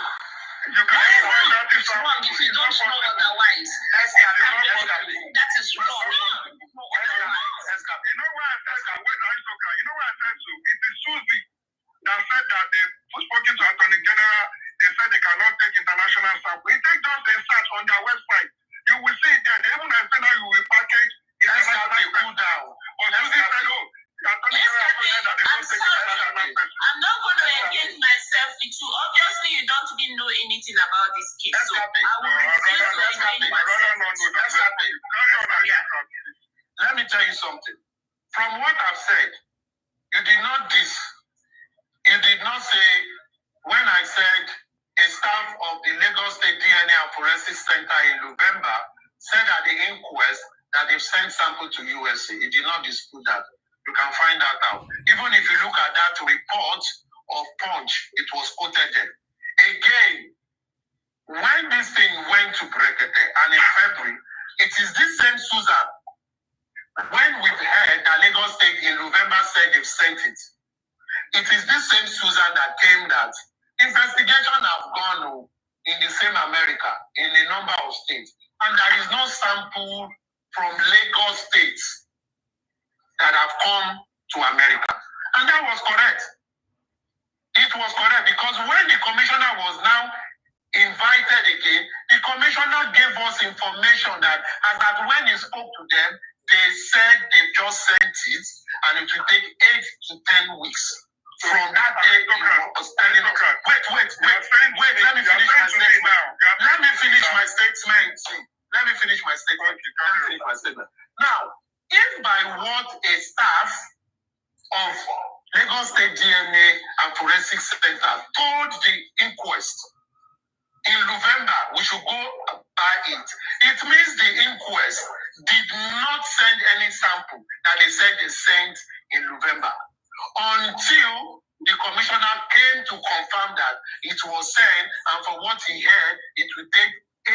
You can't find that It's wrong if you don't know otherwise. That is wrong. You know why I said so? It is Susie that said that they've spoken to Attorney General. They said they cannot take international sample. It takes just a search on their website. You will see it there. They even explain how you will package international cool down. But Susie said, oh, the Attorney General said that they don't take international person. I'm not going to engage myself with you. Obviously, you don't even know anything about this case. So I will refuse to engage myself. Let me tell you something. From what I've said, you did not say, when I said a staff of the Lagos State DNA and Forensic Center in November said at the inquest that they've sent sample to USA. It did not dispute that. You can find that out. Even if you look at that report of Punch, it was quoted there. Again, when this thing went to Brekete and in February, it is this same Susan. When we've heard that Lagos State in November said they've sent it, it is this same Susan that came that investigation have gone in the same America, in a number of states, and there is no sample from Lagos State that have come to America. And that was correct. It was correct because when the commissioner was now invited again, the commissioner gave us information that as that when he spoke to them, they said they just sent it and it will take 8 to 10 weeks. From that day, he was telling us, wait, let me finish my statement. Let me finish my statement. Now, if by what a staff of Lagos State DNA and Forensic Center told the inquest in November, we should go by it. It means the inquest did not send any sample that they said they sent in November until the commissioner came to confirm that it was sent, and from what he heard, it will take 8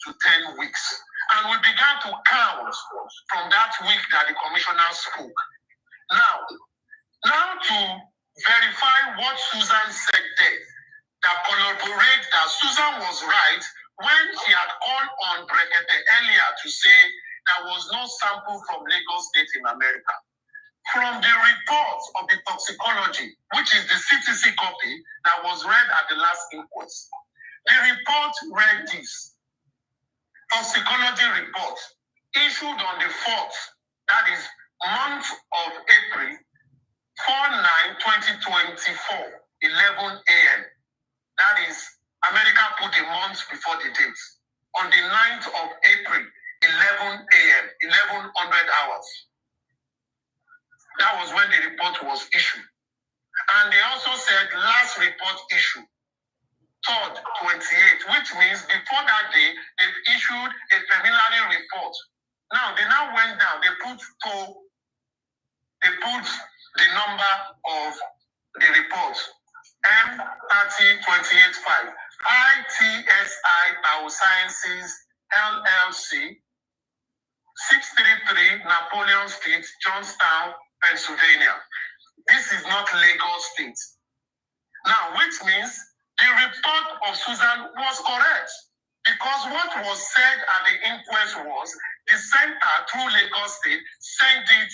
to 10 weeks. And we began to count from that week that the commissioner spoke. Now to verify what Susan said there, that corroborate that Susan was right when she had called on Brekete earlier to say there was no sample from Lagos State in America. From the report of the toxicology, which is the CTC copy that was read at the last inquest, the report read this: toxicology report issued on the 4th, that is month of April, 4/9/2024, 11 a.m. That is, America put the month before the date. On the 9th of April, 11 a.m., 1100 hours. That was when the report was issued. And they also said last report issued, 3rd, 28, which means before that day, they've issued a preliminary report. Now, they now went down, they put the number of the report, M30285, ITSI Biosciences LLC, 633 Napoleon Street, Johnstown, Pennsylvania. This is not Lagos State. Now, which means the report of Susan was correct, because what was said at the inquest was the center through Lagos State sent it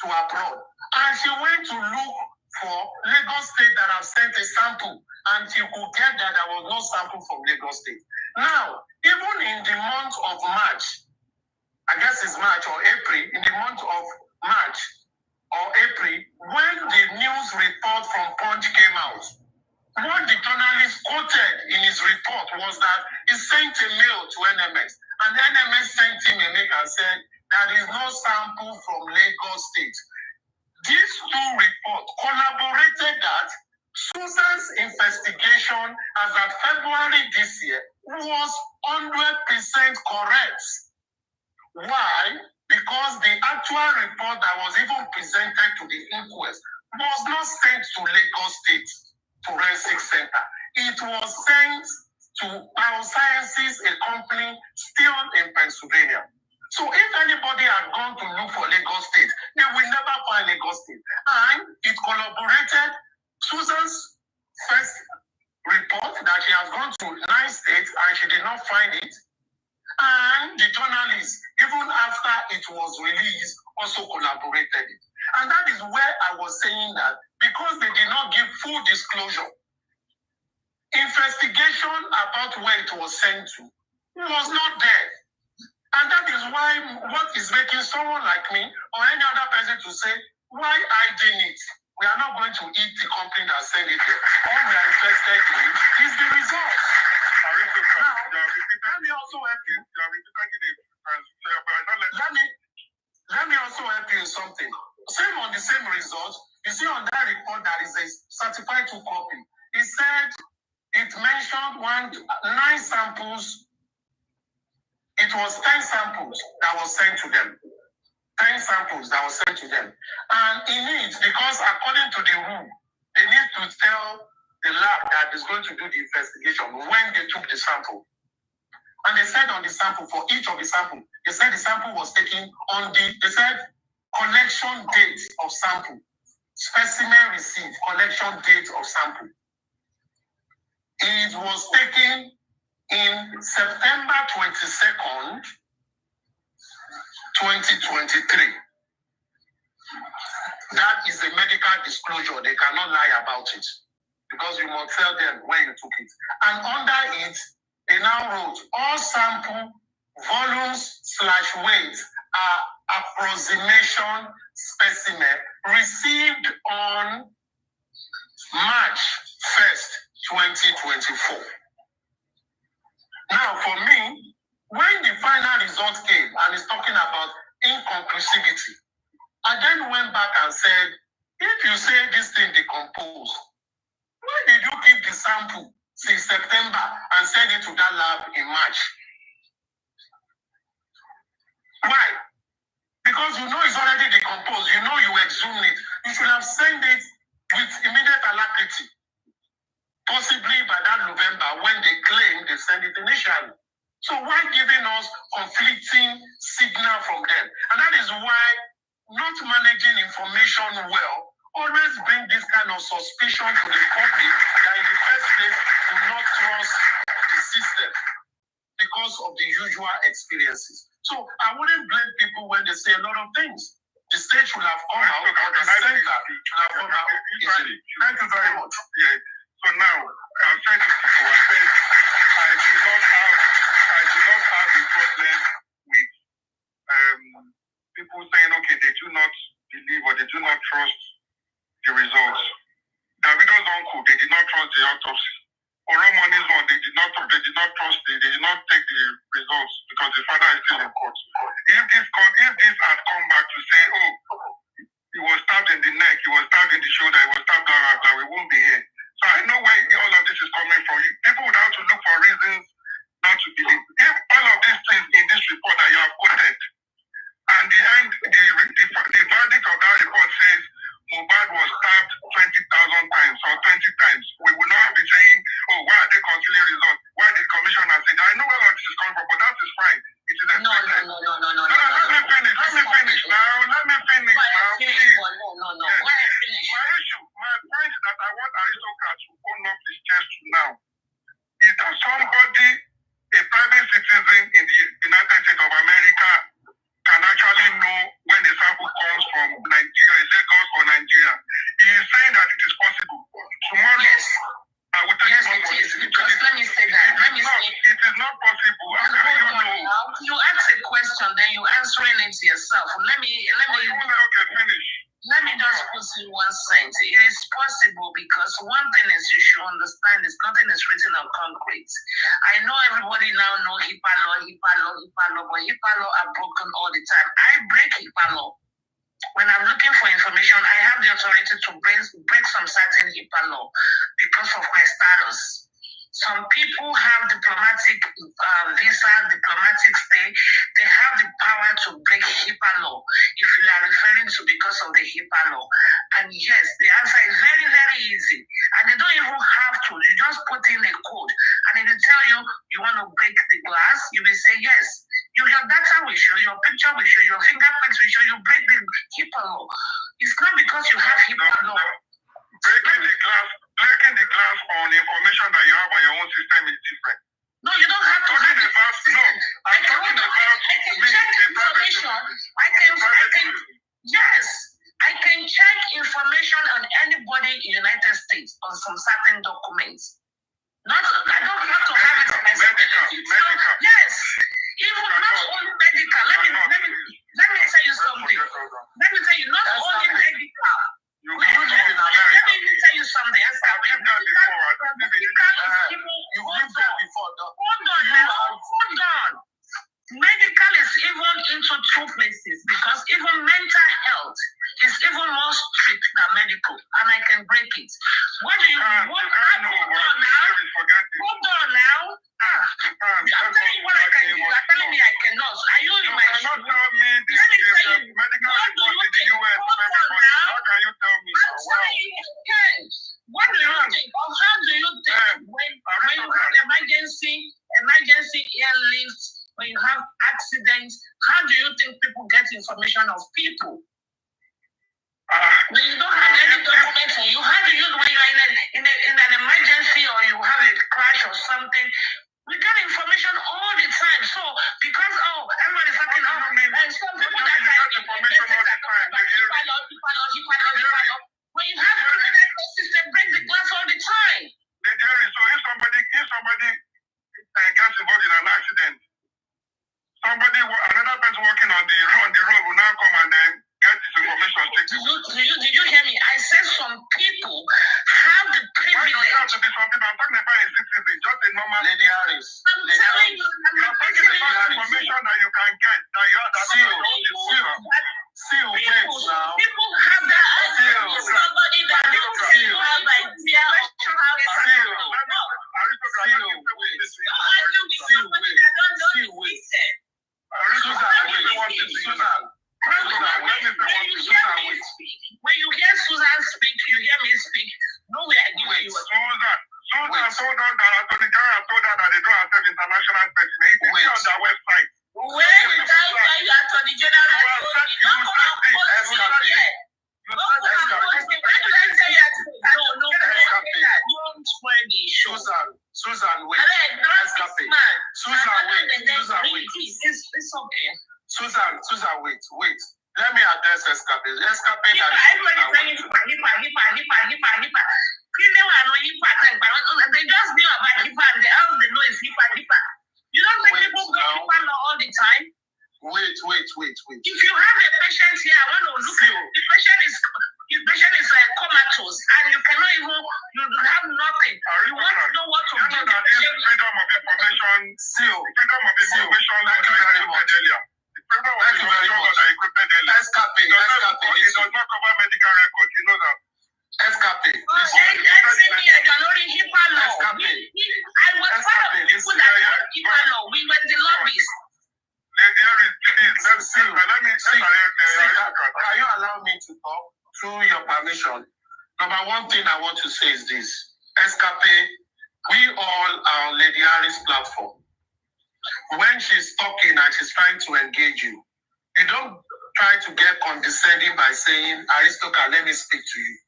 to abroad. And she went to look for Lagos State that have sent a sample, and she could get that there was no sample from Lagos State. Now, even in the month of March, I guess it's March or April, in the month of March or April, when the news report from Punch came out, what the journalist quoted in his report was that he sent a mail to NMS, and NMS sent him a mail and said, there is no sample from Lagos State. These two reports collaborated that Susan's investigation as of February this year was 100% correct. Why? Because the actual report that was even presented to the inquest was not sent to Lagos State Forensic Center. It was sent to Biosciences, a company still in Pennsylvania. So if anybody had gone to look for Lagos State, they will never find Lagos State. And it corroborated Susan's first report that she has gone to 9 states and she did not find it. And the journalists, even after it was released, also collaborated it. And that is where I was saying that because they did not give full disclosure, investigation about where it was sent to was not there. And that is why what is making someone like me or any other person to say, why hiding it? We are not going to eat the company that sent it there. All we are interested in is the results. Now, let me also help you. Let me also help you in something. Same on the same result. You see on that report that is a certified 2 copy. It said it mentioned 9 samples. It was 10 samples that was sent to them. 10 samples that was sent to them. And in it, because according to the rule, they need to tell the lab that is going to do the investigation when they took the sample. And they said on the sample, for each of the sample, they said the sample was taken on they said collection date of sample. Specimen received, collection date of sample. It was taken in September 22nd, 2023. That is a medical disclosure. They cannot lie about it because you must tell them when you took it. And under it, they now wrote, all sample volumes/weights are approximation specimen received on March 1st, 2024. Now, for me, when the final result came and it's talking about inconclusivity, I then went back and said, if you say this thing decomposed, why did you keep the sample since September and send it to that lab in March? Why? Because you know it's already decomposed. You know you exhumed it. You should have sent it with immediate alacrity, possibly by that November when they claim they send it initially. So why giving us conflicting signal from them? And that is why not managing information well always bring this kind of suspicion to the public that in the first place do not trust the system because of the usual experiences. So I wouldn't blame people when they say a lot of things. The state should have come out, or the center should have come out easily. Thank you very much. Yeah. So now, I've said this before. I said I do not have a problem with people saying, okay, they do not believe or they do not trust the results. Davido's uncle, they did not trust the autopsy. Oromon's one, they did not trust, they did not take the results because the father is still in court. If this had come back to say, oh, he was stabbed in the neck, he was stabbed in the shoulder, he was stabbed blah blah blah, we won't be here. So I know where all of this is coming from. People would have to look for reasons not to believe. If all of these things in this report that you have quoted, and the verdict of that report says Mohbad was stabbed 20,000 times or 20 times, we will not be saying, oh, why are they concealing results? Why did the commissioner say that? I know where all this is coming from, but that is fine. It is expected. No. Let me finish now. My point that I want aristocrats to own up his chest to now is that somebody, a private citizen in the United States of America, can actually know when a sample comes from Nigeria, Lagos or Nigeria. He is saying that it is possible. Tomorrow, yes. I will take yes, it is. Because let me say that. It is not possible. You ask a question, then you answering it yourself. Let me finish. Let me just put in one sentence. It is possible because one thing is you should understand is nothing is written on concrete. I know everybody now know HIPAA law, but HIPAA law are broken all the time. I break HIPAA law. When I'm looking for information, I have the authority to break some certain HIPAA law because of my status. Some people have diplomatic visa, diplomatic stay. They have the power to break HIPAA law if you are referring to because of the HIPAA law. And yes, the answer is very, very easy. And they don't even have to. You just put in a code. And if they tell you you want to break the glass, you will say yes. Your data will show, your picture will show, your fingerprints will show, you break the HIPAA law. It's not because you have HIPAA law. Breaking the glass on information that you have on your own system is different. No, you don't have to have it. I can check information. I can check information on anybody in the United States on some certain documents. I don't have to have it on my medical. Yes. Even not only medical. Let me tell you something. Let me tell you, not only medical. Let me tell you something. You've lived there before. Hold on. Medical is even into two places because even mental health is even more strict than medical, and I can break it. What do you want? Hold on now. I'm telling you what I can do. You're telling me I cannot. Are you in my shoes? Let me tell you. Medical report in the US. How can you tell me? What do you think? Or how do you think when you have emergency airlift, when you have accidents, how do you think people get information of people? When you don't have any documents, when you're in an emergency or you have a crash or something, we get information all the time. So because everybody's talking and some people that get information all the time. When you have criminal cases, they break the glass all the time. So if somebody gets involved in an accident, another person working on the road will now come and then get this information. Did you hear me? I said some people have the privilege. Why don't have to be something? I'm talking about a citizen, just a normal Lady Harris. I'm telling you, you're talking about information that you can get, that you have that people have that somebody that you have idea When you hear Susan speak, you hear me see on their website. Where did I tell you Attorney General? Don't come and post it here. Don't come and post it. Where did I tell you that? No, don't spoil the show. Susan, wait. It's okay. Susan, wait. Let me address Escape. Escape that everybody saying hippa. They just knew about hippa and all they know is hippa. You don't think people go hippa all the time? Wait. If you have a patient here, I want to look at the patient is comatose and you cannot even, you have nothing. You want to know what to do. Freedom of information. Freedom of information. Thank you very much. Thank you very much. Escape. It does not cover medical records. You know that. Escape. I was part of the people that wrote HIPAA law. We were the lobbyists. Can you allow me to talk through your permission? Number one thing I want to say is this. Escape, we all are on Lady Harris' platform. When she's talking and she's trying to engage you, you don't try to get condescending by saying, Aristotle, let me speak to you.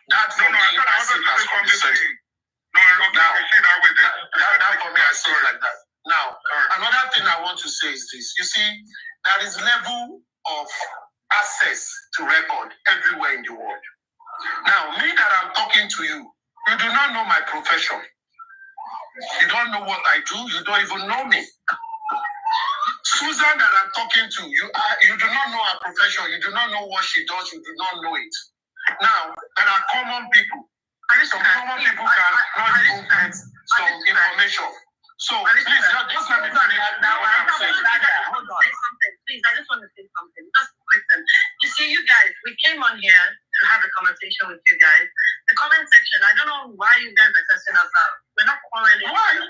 That for me, I see it as condescending. That for me, I see it like that. Now, another thing I want to say is this. You see, there is level of access to record everywhere in the world. Now, me that I'm talking to you, you do not know my profession. You don't know what I do. You don't even know me. Susan that I'm talking to, you do not know her profession. You do not know what she does. You do not know it. Now, there are common people. Some common people can not even get some information. So, please, just let me finish what I'm saying. Hold on. Please, I just want to say something. Just listen. You see, you guys, we came on here to have a conversation with you guys. The comment section, I don't know why you guys are cussing us out. We're not quarreling. Why?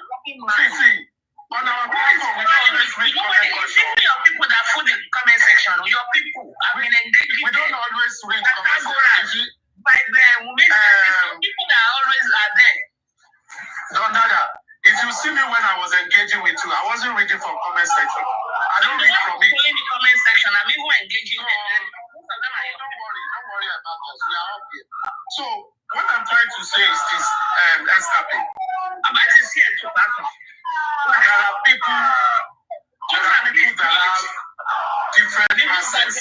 See, on our platform, we don't always read comment section. Your people that food the comment section, your people have been engaging. We don't always read comment section. By the people that always are there. Don't Dada, if you see me when I was engaging with you, I wasn't reading from comment section. I don't read from it. In the comment section, I'm even engaging them. Don't worry about us. We are up here. So, what I'm trying to say is this, Escape. About this here to back up. There are people that have different access.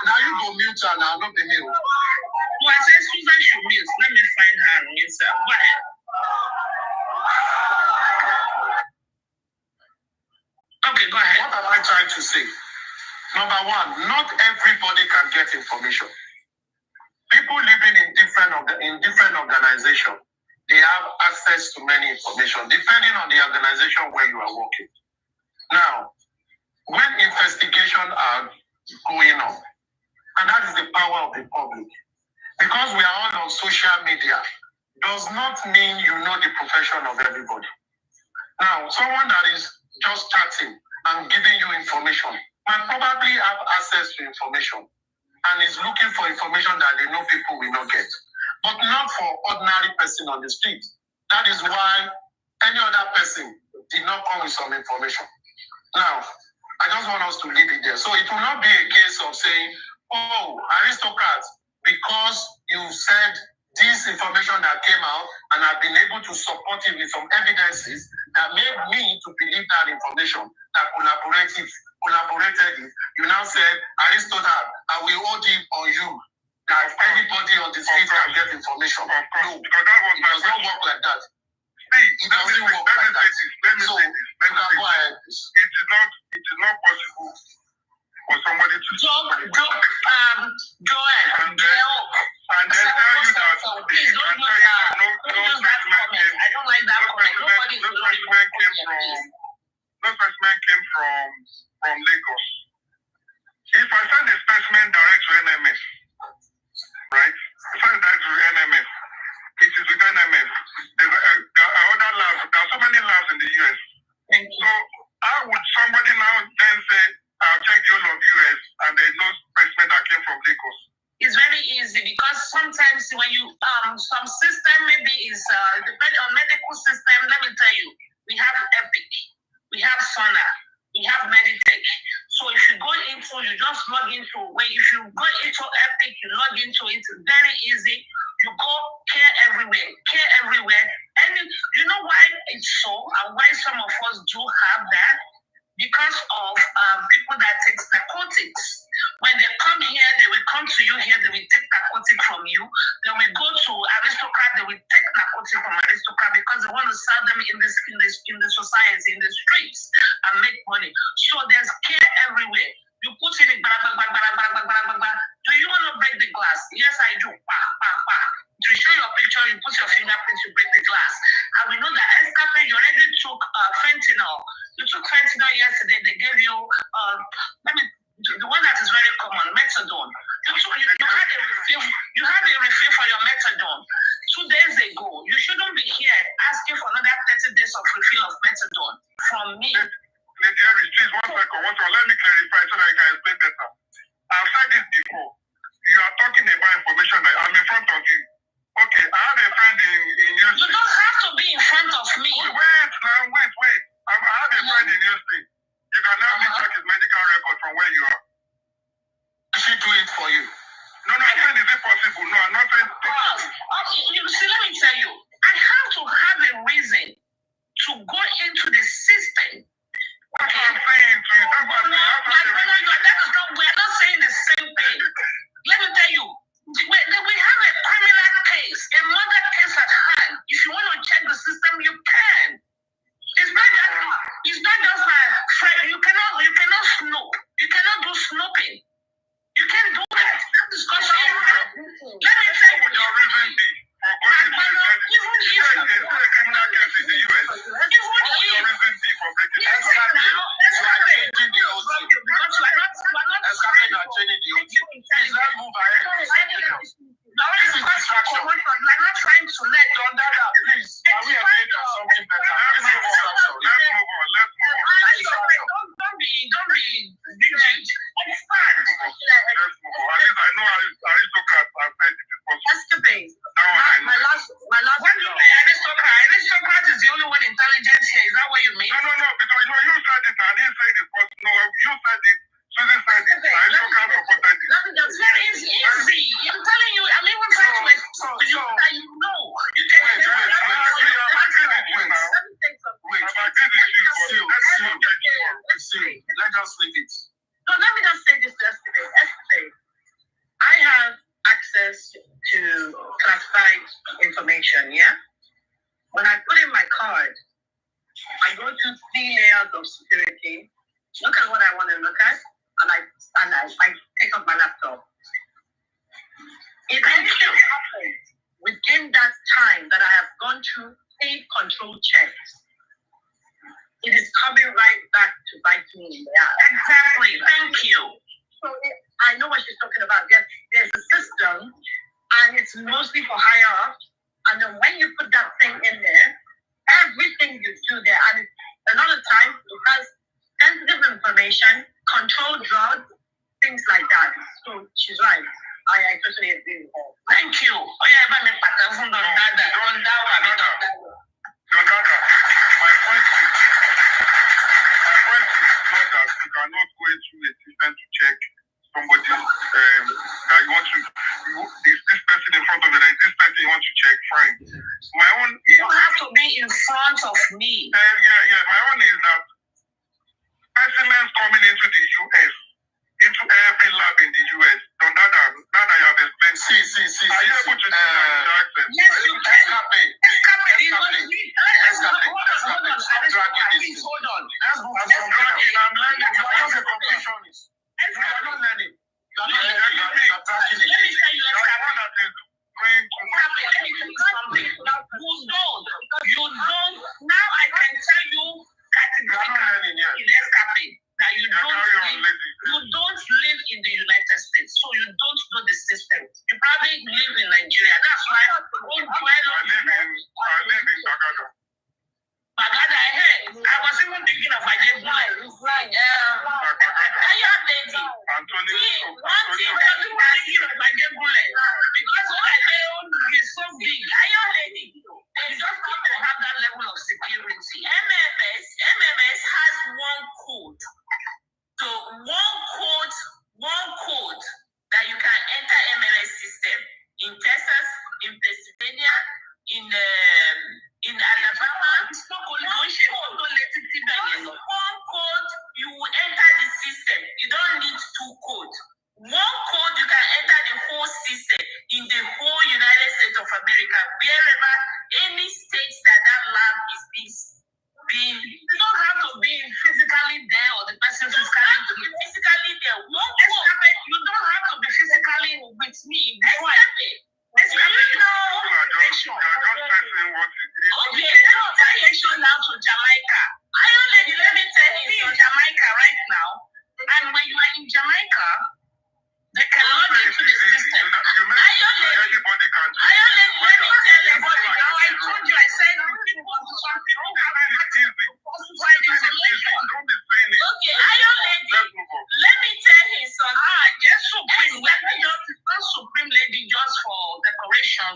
Now you go mute her now, not the mute. No, I said Susan should mute. Let me find her on Insta. Go ahead. Okay, go ahead. What am I trying to say? Number one, not everybody can get information. People living in different organizations, they have access to many information, depending on the organization where you are working. Now, when investigations are going on, and that is the power of the public, because we are all on social media, does not mean you know the profession of everybody. Now, someone that is just chatting and giving you information might probably have access to information and is looking for information that they know people will not get, but not for ordinary person on the street. That is why any other person did not come with some information. Now, I just want us to leave it there. So it will not be a case of saying, oh, aristocrats, because you said this information that came out and I've been able to support it with some evidences that made me to believe that information, that collaborated it. You now said, Aristotle, I will hold it on you that anybody on the street can get information. No, because that was it does not work like that. It doesn't work like that. So, you can go ahead. It is not possible for somebody to Joel, and then tell you that please don't use that comment. I don't like that comment. Nobody will know no specimen came from Lagos. If I send a specimen direct to NMS, right? I send it direct to NMS. It is with NMS. There are other labs. There are so many labs in the US. Thank you. So how would somebody now then say, I'll check the whole of US and there's no specimen that came from Lagos? It's very easy because sometimes when you some system maybe is depending on medical system. Let me tell you, we have Epic. we have Sauna, we have Meditech. So if you go into, you just log into where if you go into Epic, you log into it, it's very easy. You go care everywhere. And you know why it's so and why some of us do have that? Because of people that take narcotics. When they come here, they will come to you here, they will take narcotic from you. They will go to aristocrat, they will take narcotic from aristocrat because they want to sell them in the society, in the streets, and make money. So there's care everywhere. You put in it, do you want to break the glass? Yes, I do. To show your picture, you put your fingerprint, you break the glass. And we know that Escape, you already took fentanyl. You took fentanyl yesterday, they gave you, the one that is very common, methadone. You had a refill for your methadone 2 days ago. You shouldn't be here asking for another 30 days of refill of methadone from me. Jerry, please, one second. Let me clarify so that I can explain better. I've said this before. You are talking about information that I'm in front of you. Okay, I have a friend in Houston. You don't have to be in front of me. Wait. I have a friend in Houston. You can help me check his medical record from where you are. She do it for you. No, I'm saying, is it possible? No, I'm not saying it's possible. You see, let me tell you, I have to have a reason to go into the system. That's what I'm saying to you. We're not saying the same thing. Let me tell you, we have a criminal case, a murder case at hand. If you want to check the system, you can. It's not just like you cannot snoop. You cannot do snooping. You can't do that. That discussion. Let me tell you. Your reason is Aristocrat is the only one intelligent here. Is that what you mean? No, because you said it and he said it, but no, you said it. Susan said it. Aristocrat supported it. That is easy. I'm telling you, I'm even trying to explain to you that you know. You can let us leave it. So let me just say this yesterday. I have access to classified information, yeah? When I put in my card, I go to 3 layers of security, look at what I want to look at, and I pick up my laptop. If anything happens within that time that I have gone through 8 control checks, it is coming right back to bite me in the ass. Exactly. Thank you. So I know what she's talking about. There's a system, and it's mostly for higher up. And then when you put that thing in there, everything you do there, and a lot of times it has sensitive information, controlled drugs, things like that. So she's right. I totally agree with her. Thank you. Oh yeah, but Don Dada, my point is not that you cannot go into a system to check somebody that you want to, this person in front of you, like this person you want to check, fine. My own is... You don't have to be in front of me. My own is that specimens coming into the US, into every lab in the US, now that you have explained, are you able to do that? Yes, you can. Hold on. You don't. Now I can tell you categorically in escaping that you don't live in the United States, so you don't know the system. You probably live in Nigeria. That's why I live in Bagada. Bagada, I was even thinking of my day. Are you updating? One thing that you are thinking of my day because what I own is so big. Are you updating? You just have to have that level of security. MMS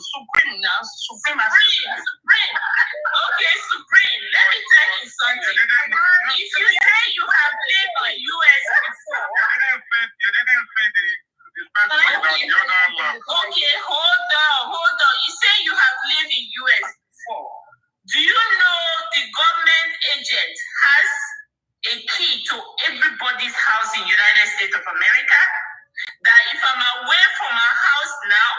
Supreme now. Supreme. Okay, Supreme. Let me tell you something. If you say you have lived in US before. You didn't see the specimen that the other lab. Okay, hold on. You say you have lived in US before. Do you know the government agent has a key to everybody's house in United States of America? That if I'm away from my house now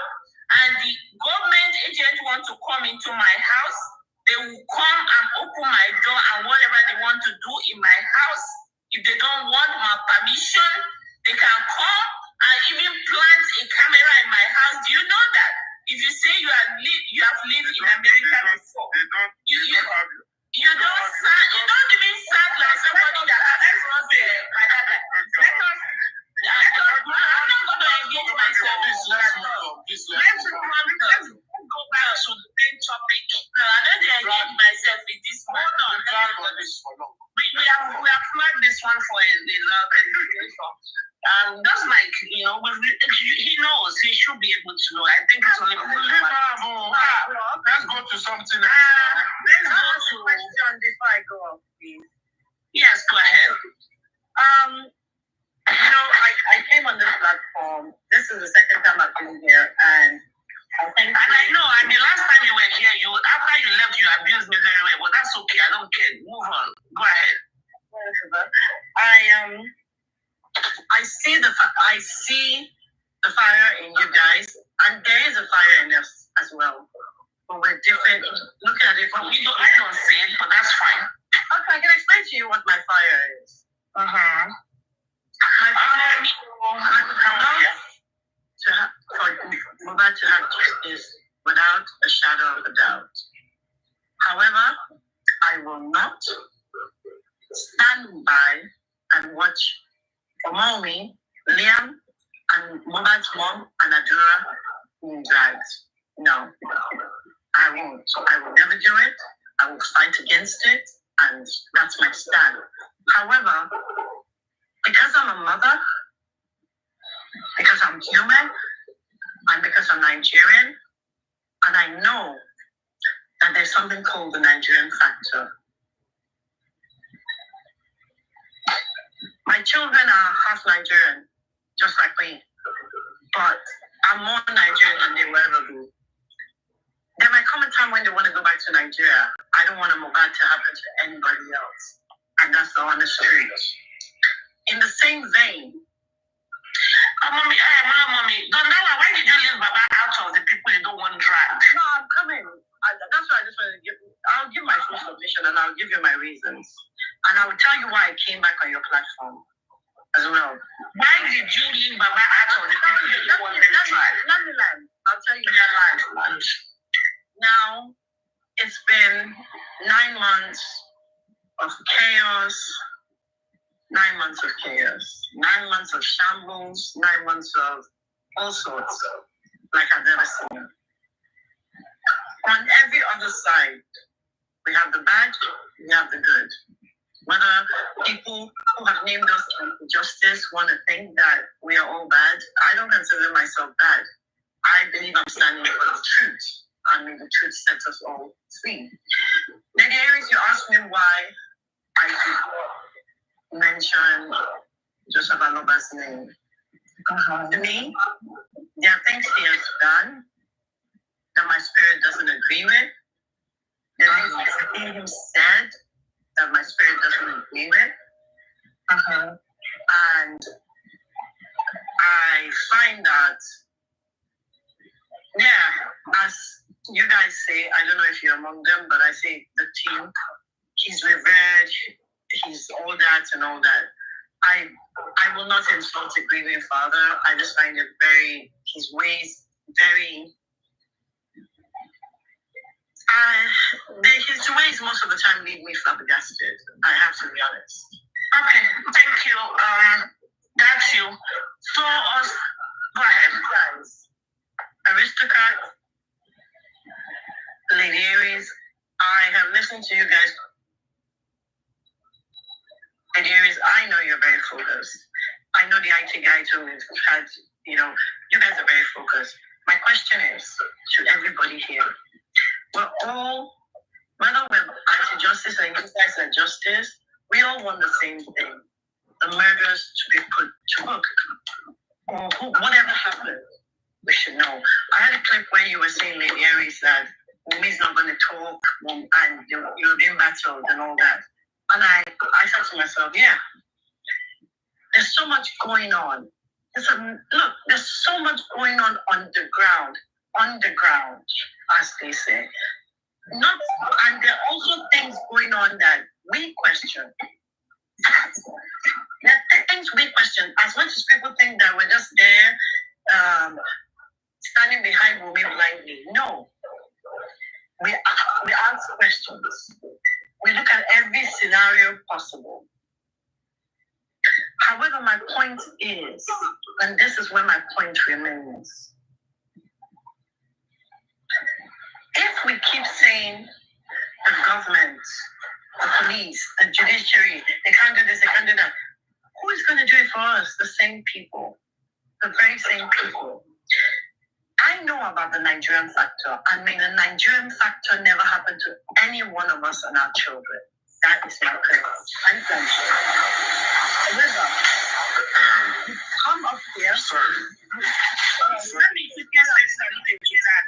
and the government agent want to come into my house, they will come and open my door and whatever they want to do in my house. If they don't want my permission, they can come and even plant a camera in my house. Do you know that? If you say you have lived in America before, you don't even sound like somebody that has crossed my data. I'm not going to engage myself. Let's go back to the main topic. No, I don't engage myself with this one. Hold on. We have flagged this one for a love and just like, he knows, he should be able to know. I think it's only let's go to something else. Let's go to question before I go off, please. Yes, go ahead. I came on this platform. This is the second time I've been here, and I think. And I know, and the last time you were here, after you left, you abused me very well. But that's okay. I don't care. Move on. Go ahead. I see the fire in you guys, and there is a fire in us as well. But we're different. Look at it from. I don't see it, but that's fine. Okay, I can explain to you what my fire is. My fire for Mohbad to have justice without a shadow of a doubt. However, I will not stand by and watch Omomi, Liam, and Mohbad's mom and Adura being dragged. No, I won't. I will never do it. I will fight against it, and that's my stand. However, because I'm a mother, because I'm human, and because I'm Nigerian, and I know that there's something called the Nigerian factor. My children are half Nigerian, just like me, but I'm more Nigerian than they will ever be. There might come a time when they want to go back to Nigeria. I don't want a Mohbad to happen to anybody else, and that's the honest truth. In the same vein, Mommy, Dondawa, why did you leave Baba out of the people you don't want dragged? no, I'm coming. That's why I just wanted to I'll give my full submission and I'll give you my reasons. And I will tell you why I came back on your platform as well. Why did you leave Baba out of the people you don't want dragged? Let me land. I'll tell you your life. Now, it's been 9 months of chaos. 9 months of chaos, 9 months of shambles, 9 months of all sorts, like I've never seen. On every other side, we have the bad, we have the good. Whether people who have named us injustice want to think that we are all bad, I don't consider myself bad. I believe I'm standing for the truth, and may the truth set us all free. Lady Aries, you asked me why I did mention Joseph Aloba's name. To me, there are things he has done that my spirit doesn't agree with. There are things he said that my spirit doesn't agree with. And I find that, as you guys say, I don't know if you're among them, but I say the team, he's revered, he's all that and all that. I will not insult a grieving father. I just find it his ways very, his ways most of the time leave me flabbergasted. I have to be honest. Okay, thank you. That's you. So, go ahead. Guys, Aristocrat, Lady Aries, I have listened to you guys. Lady Aries, I know you're very focused. I know the IT guy too had, you guys are very focused. My question is to everybody here: we're all, whether we're anti-justice or you guys are justice, we all want the same thing: the murders to be put to book. Or whatever happened, we should know. I had a clip where you were saying, Lady Aries, that Wumi's not going to talk and you're being battled and all that. And I said to myself, yeah, there's so much going on. There's so much going on underground, as they say. And there are also things going on that we question. There are things we question. As much as people think that we're just there, standing behind Wumi blindly. No. We ask questions. We look at every scenario possible. However, my point is, and this is where my point remains, if we keep saying the government, the police, the judiciary, they can't do this, they can't do that, who is going to do it for us? The same people. The very same people. I know about the Nigerian factor. I mean, the Nigerian factor never happened to any one of us and our children. That is my purpose. I'm done. However, come up here. Sorry. Let me quickly say something to that.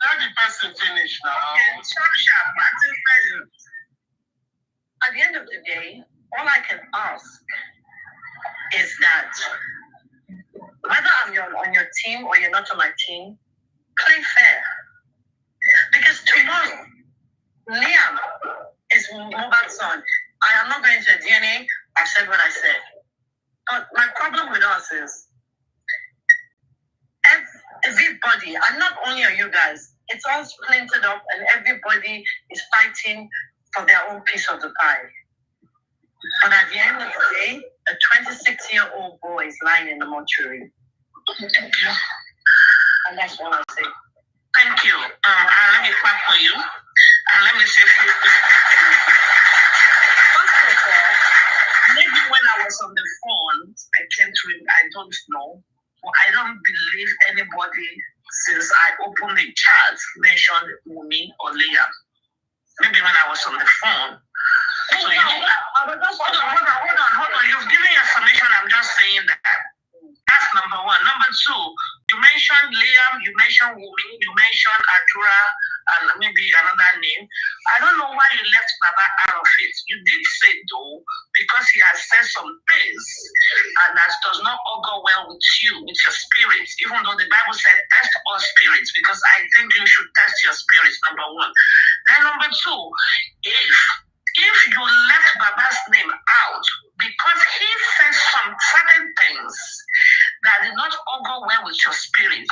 Let the person finish now. Okay, sharp. At the end of the day, all I can ask is that whether I'm on your team or you're not on my team, play fair. Because tomorrow, Liam is Mohbad's son. I am not going to DNA. I've said what I said. But my problem with us is everybody, and not only are you guys, it's all splintered up and everybody is fighting for their own piece of the pie. But at the end of the day, a 26-year-old boy is lying in the mortuary. And that's all I say. Thank you. Let me clap for you. And let me say, first of all, maybe when I was on the phone, I came to it, I don't know. But I don't believe anybody since I opened the chat mentioned Wumi or Liam. Maybe when I was on the phone. So you hold on. You've given your summation. I'm just saying that. That's number one. Number two, you mentioned Liam, you mentioned Wumi, you mentioned Adura, and maybe another name. I don't know why you left Baba out of it. You did say though, because he has said some things, and that does not augur well with you, with your spirit, even though the Bible said test all spirits, because I think you should test your spirits, number one. Then number two, if you left Baba's name out because he said some certain things that did not augur well with your spirit,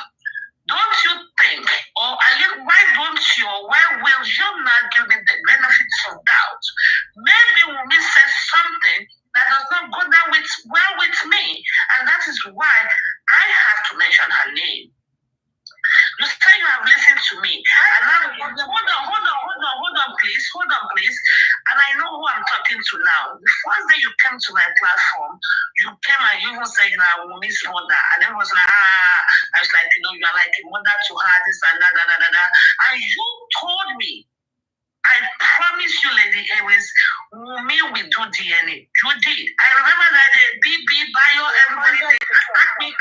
don't you think, or why will you not give me the benefits of doubt? Maybe Wumi said something that does not go down well with me, and that is why I have to mention her name. You say you have listened to me. And now, hold on, please. And I know who I'm talking to now. The first day you came to my platform, you came and you even said you are Wumi's mother. And everyone was like, I was like, you are like a mother to her, this and that. And you told me, I promise you, Lady Aries, Wumi will do DNA. You did. I remember that the BB bio, everybody attack me.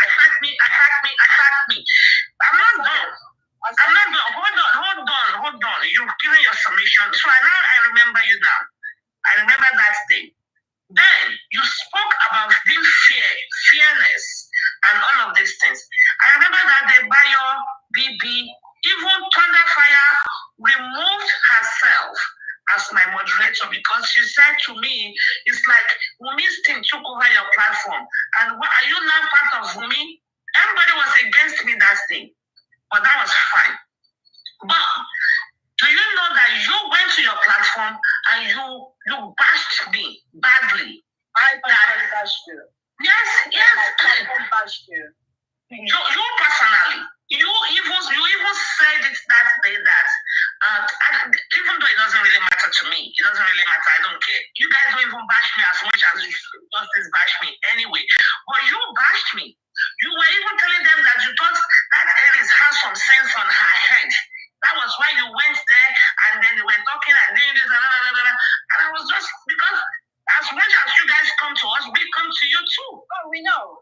I'm not done. Hold on. You've given your submission. So now I remember you now. I remember that day. Then you spoke about being fearless, and all of these things. I remember that the bio, BB, even Thunderfire removed herself as my moderator because she said to me, it's like Wumi's team took over your platform. And are you now part of Wumi? Everybody was against me that day. But that was fine. But do you know that you went to your platform and you bashed me badly? I bashed you. Yes. I bashed you. You personally, you even said it that day that I even though it doesn't really matter to me, it doesn't really matter. I don't care. You guys don't even bash me as much as Justice bash me anyway. But you bashed me. You were even telling them that you thought that Eris has some sense on her head. That was why you went there, and then they were talking and doing this and blah, blah, blah, blah. And I was just, because as much as you guys come to us, we come to you too. Oh, we know.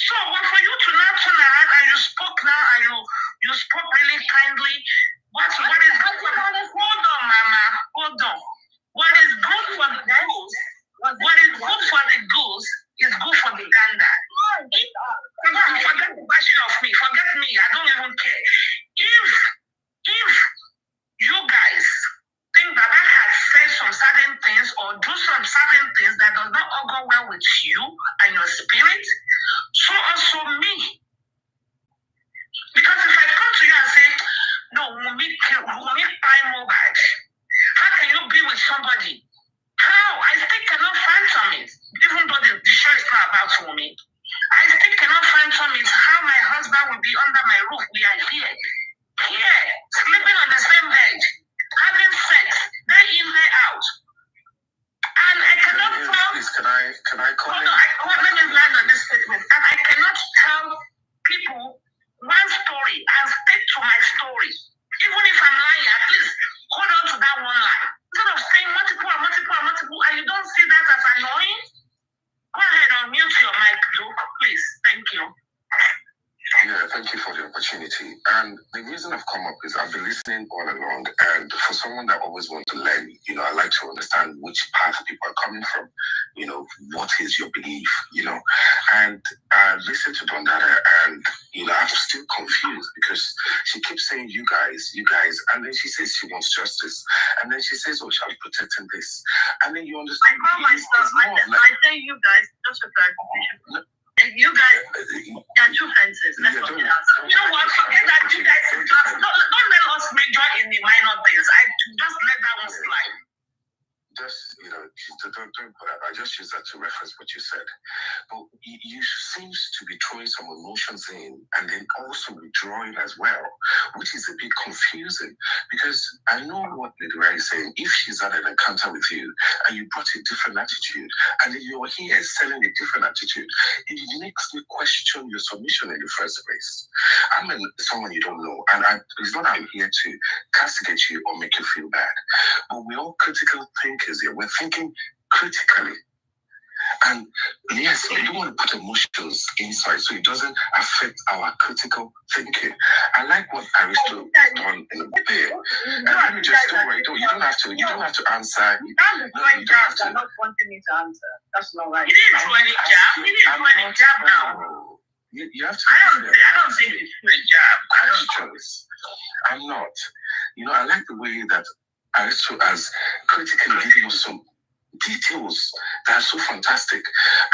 So, but for you to now turn around and you spoke now and you spoke really kindly, what is good for the hold on, Mama, hold on. What is good for the goose, what is good for the goose is good for the gander. Forget the bashing of me. Forget me. I don't even care. If you guys think that I have said some certain things or do some certain things that does not all go well with you and your spirit, so also me. Because if I come to you and say, no, Wunmi buy Mohbad, how can you be with somebody? How? I still cannot find it. Even though the show is not about Wunmi, I still cannot find it. How my husband will be under my roof. We are here, sleeping on the same bed, having sex, day in, day out. And I cannot tell. Please, can I comment? Let me land on this statement. And I cannot tell people one story and stick to my story. Even if I'm lying, at least hold on to that one lie. Instead of saying multiple, and you don't see that as annoying, go ahead and mute your mic, Luke, please. Thank you. Yeah, thank you for the opportunity. And the reason I've come up is I've been listening all along, and for someone that always wants to learn, I like to understand which path people are coming from. What is your belief, And I listened to Dondada, and I'm still confused because she keeps saying you guys, and then she says she wants justice, and then she says, oh, she'll be protecting this, and then you understand. I call myself. I say you guys. Just a clarification. And you guys, there are two fences. Let's not get outside. You know what? Forget that. You guys don't let us major in the minor things. I just let that one slide. Just, don't put that. I just use that to reference what you said. But you seems to be throwing some emotions in and then also withdrawing as well, which is a bit confusing because I know what Lady Rai is saying. If she's had an encounter with you and you brought a different attitude and then you're here selling a different attitude, it makes me question your submission in the first place. I'm someone you don't know, and it's not that I'm here to castigate you or make you feel bad, but we're all critical thinkers here. We're thinking critically. And yes, we don't want to put emotions inside so it doesn't affect our critical thinking. I like what Aristotle done in the there. And let me just don't worry. You don't have to answer. You don't have to. Not wanting me to answer. That's not right. You didn't do any job. You didn't do any job now. You have to. I don't think it's a job. Questions. I'm not. I like the way that Aristotle has critically given us some details that are so fantastic.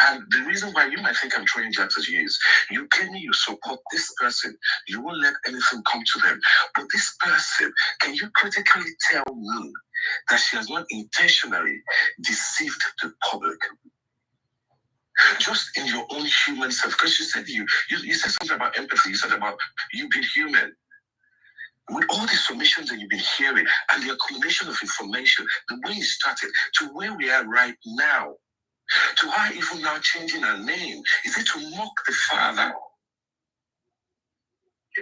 And the reason why you might think I'm throwing jabs at you is you claim you support this person, you won't let anything come to them. But this person, can you critically tell me that she has not intentionally deceived the public? Just in your own human self, because you said you said something about empathy, you said about you being human. With all the submissions that you've been hearing and the accumulation of information, the way it started to where we are right now, to her even now changing her name, is it to mock the father?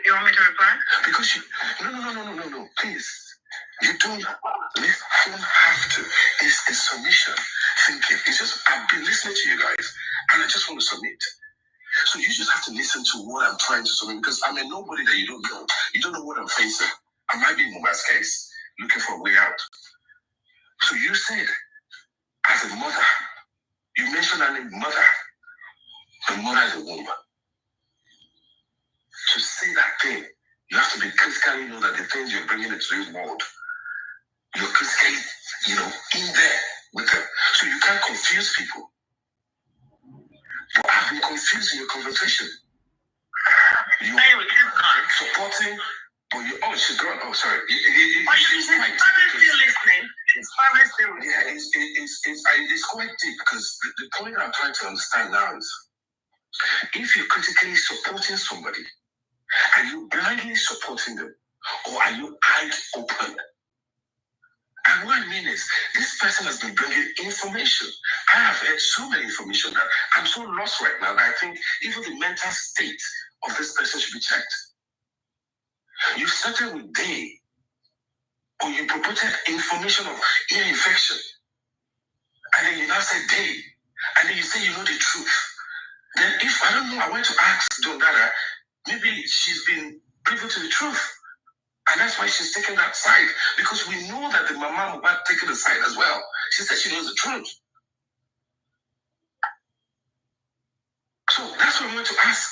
You want me to reply? Because no, please. You don't have to. It's the submission thinking. It's just, I've been listening to you guys and I just want to submit. So you just have to listen to what I'm trying to submit because I'm a nobody that you don't know. You don't know what I'm facing. I might be in Mohbad's case, looking for a way out. So you said, as a mother, you mentioned her name, mother. The mother is a womb. To say that thing, you have to be critically know that the things you're bringing into this world, you're critically, in there with them. So you can't confuse people. But I've been confused in your conversation. You are supporting, but she's gone. Oh, sorry. She's probably still listening. She's probably still listening. Yeah, it's quite deep because the point I'm trying to understand now is if you're critically supporting somebody, are you blindly supporting them or are you eyes open saying is, this person has been bringing information. I have heard so many information that I'm so lost right now that I think even the mental state of this person should be checked. You started with day, or you purported information of ear infection, and then you now say day, and then you say you know the truth. Then if, I don't know, I went to ask Don Dada, maybe she's been privy to the truth. And that's why she's taking that side. Because we know that the Mama Mohbad taking the side as well. She said she knows the truth. So that's what I want to ask.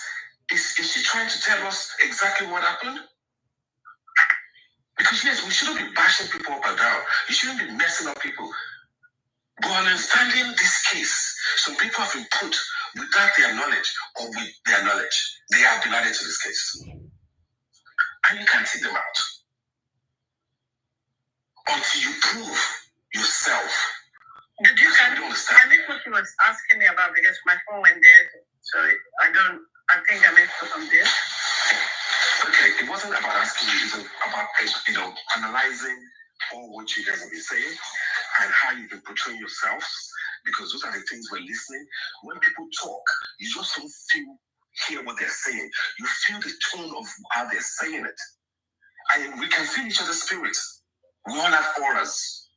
Is she trying to tell us exactly what happened? Because yes, we shouldn't be bashing people up and down. You shouldn't be messing up people. But understanding this case, some people have been put without their knowledge or with their knowledge. They have been added to this case. And you can't take them out until you prove yourself. Did you I missed what he was asking me about because my phone went dead. So I think I missed some of this. Okay, it wasn't about asking you, it was about analyzing all what you guys have been saying and how you've been portraying yourselves, because those are the things we're listening. When people talk, you just don't hear what they're saying. You feel the tone of how they're saying it. And we can feel each other's spirits. We all have auras.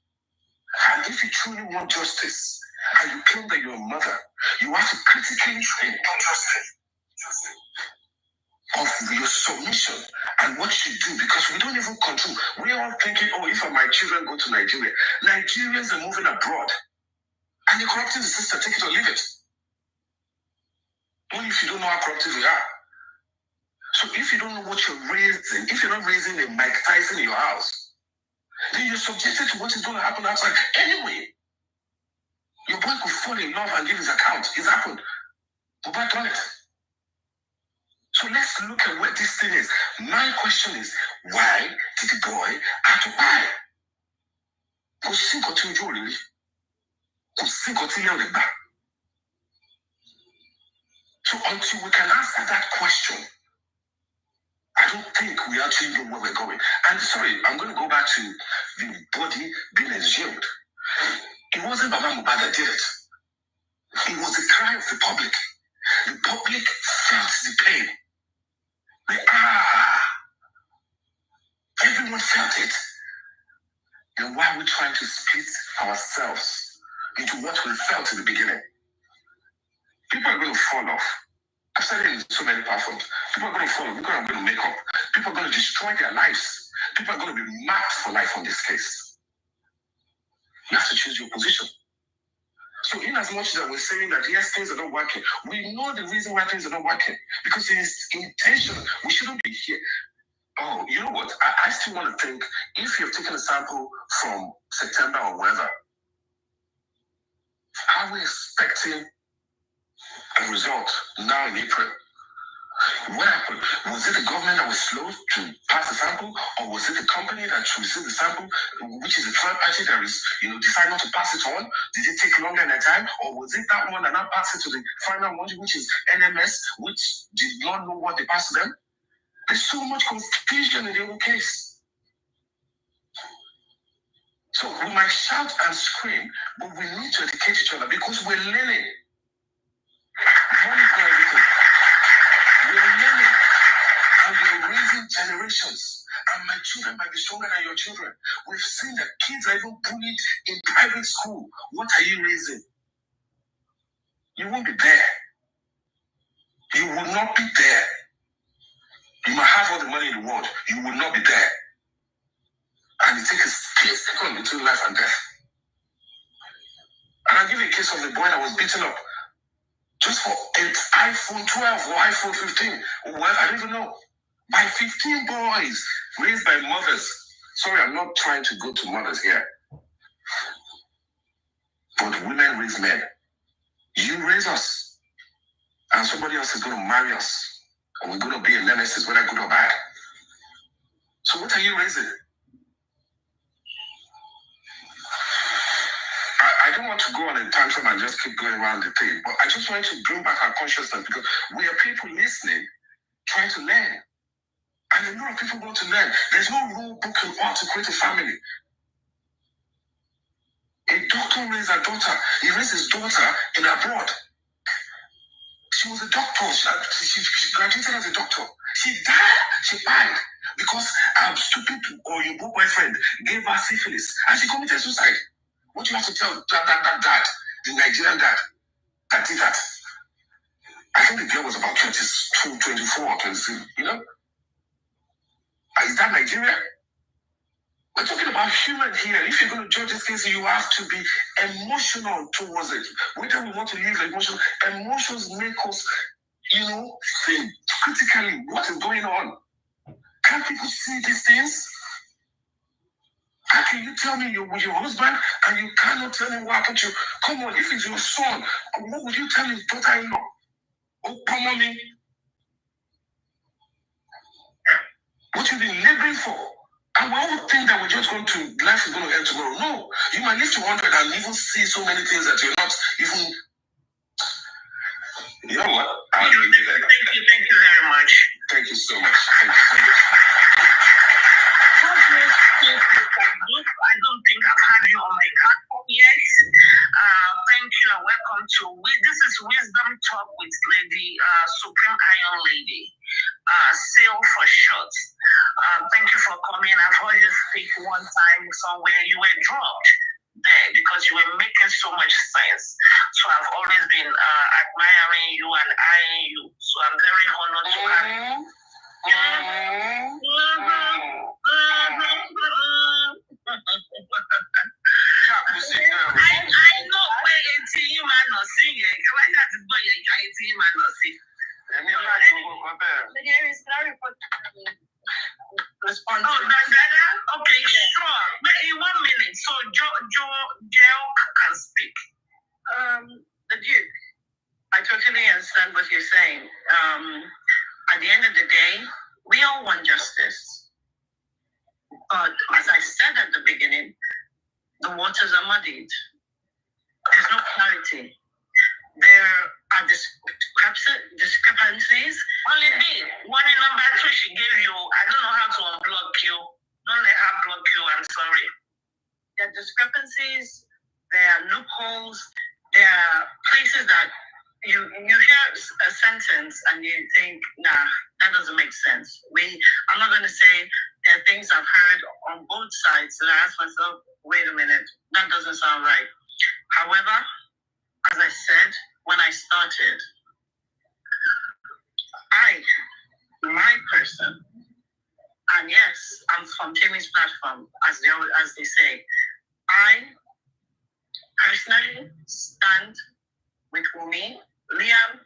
And if you truly want justice, and you claim that you're a mother, you have to critically think of your submission and what you do, because we don't even control. We're all thinking, oh, if my children go to Nigeria, Nigerians are moving abroad and they're corrupting the system, take it or leave it. Only if you don't know how corrupted we are. So if you don't know what you're raising, if you're not raising a Mike Tyson in your house, then you're subjected to what is going to happen outside anyway. Your boy could fall in love and give his account. It's happened. Mohbad done it. So let's look at what this thing is. My question is, why did the boy have to buy? Kò sí nǹkan tí ojú ò rí rí. Kò sí nǹkan tí ìyá ò lè gbà. So until we can answer that question, I don't think we actually know where we're going. And sorry, I'm going to go back to the body being exhumed. It wasn't Baba Mohbad that did it. It was the cry of the public. The public felt the pain. Everyone felt it. Then why are we trying to split ourselves into what we felt in the beginning? People are going to fall off. I've said it in so many platforms. People are going to fall off. People are going to make up. People are going to destroy their lives. People are going to be marked for life on this case. You have to choose your position. So in as much that we're saying that yes, things are not working, we know the reason why things are not working. Because it's intentional. We shouldn't be here. Oh, you know what? I still want to think, if you've taken a sample from September or wherever, are we expecting a result now in April? What happened? Was it the government that was slow to pass the sample, or was it the company that received the sample, which is a third party that is, decide not to pass it on? Did it take longer than time, or was it that one that now passed it to the final one, which is NMS, which did not know what they passed to them? There's so much confusion in the whole case. So we might shout and scream, but we need to educate each other because we're learning. Money for everything. We're learning. And we're raising generations. And my children might be stronger than your children. We've seen that kids are even bullied in private school. What are you raising? You won't be there. You will not be there. You might have all the money in the world. You will not be there. And it takes a split second between life and death. And I'll give you a case of the boy that was beaten up just for an iPhone 12 or iPhone 15 or whatever, I don't even know. By 15 boys raised by mothers. Sorry, I'm not trying to go to mothers here. But women raise men. You raise us. And somebody else is going to marry us. And we're going to be a nemesis, whether good or bad. So what are you raising? I don't want to go on a tantrum and just keep going around the thing, but I just want to bring back our consciousness because we are people listening, trying to learn. And a lot of people want to learn. There's no rule book in order to create a family. A doctor raised her daughter. He raised his daughter in abroad. She was a doctor. She graduated as a doctor. She died because a stupid or your boyfriend gave her syphilis and she committed suicide. What do you have to tell that dad, the Nigerian dad, that did that? I think the girl was about 24 or 26, you know? Is that Nigeria? We're talking about human here. If you're going to judge this case, you have to be emotional towards it. Whether we want to live emotions make us, think critically what is going on. Can't people see these things? How can you tell me you're with your husband and you cannot tell me what happened to you? Come on, if it's your son, what would you tell his daughter-in-law? Oh, come on, me. What you've been laboring for? And we all think that life is going to end tomorrow. No, you might live to 100 and even see so many things that you're not even. You know what? Thank you very much. Thank you so much. Thank you so much. I don't think I've had you on my platform yet. Thank you and welcome to this is Wisdom Talk with Lady Supreme Iron Lady. Sail for short. Thank you for coming. I've heard you speak one time somewhere. You were dropped there because you were making so much sense. So I've always been admiring you and eyeing you. So I'm very honored to have you. I know where a team man or singing. Why not the boy a team man or sing? Respond. Okay, sure. But in 1 minute, so Joe can speak. The Duke, I totally understand what you're saying. At the end of the day, we all want justice. But as I said at the beginning, the waters are muddied. There's no clarity. There are discrepancies. Only me. One in number 2 she gave you. I don't know how to unblock you. Don't let her block you. I'm sorry. There are discrepancies. There are loopholes. There are places that you hear a sentence and you think, nah, that doesn't make sense. I'm not going to say there are things I've heard on both sides, and I ask myself, wait a minute, that doesn't sound right. However, as I said when I started, my person, and yes, I'm from Timmy's platform, as they say, I personally stand with Wumi, Liam,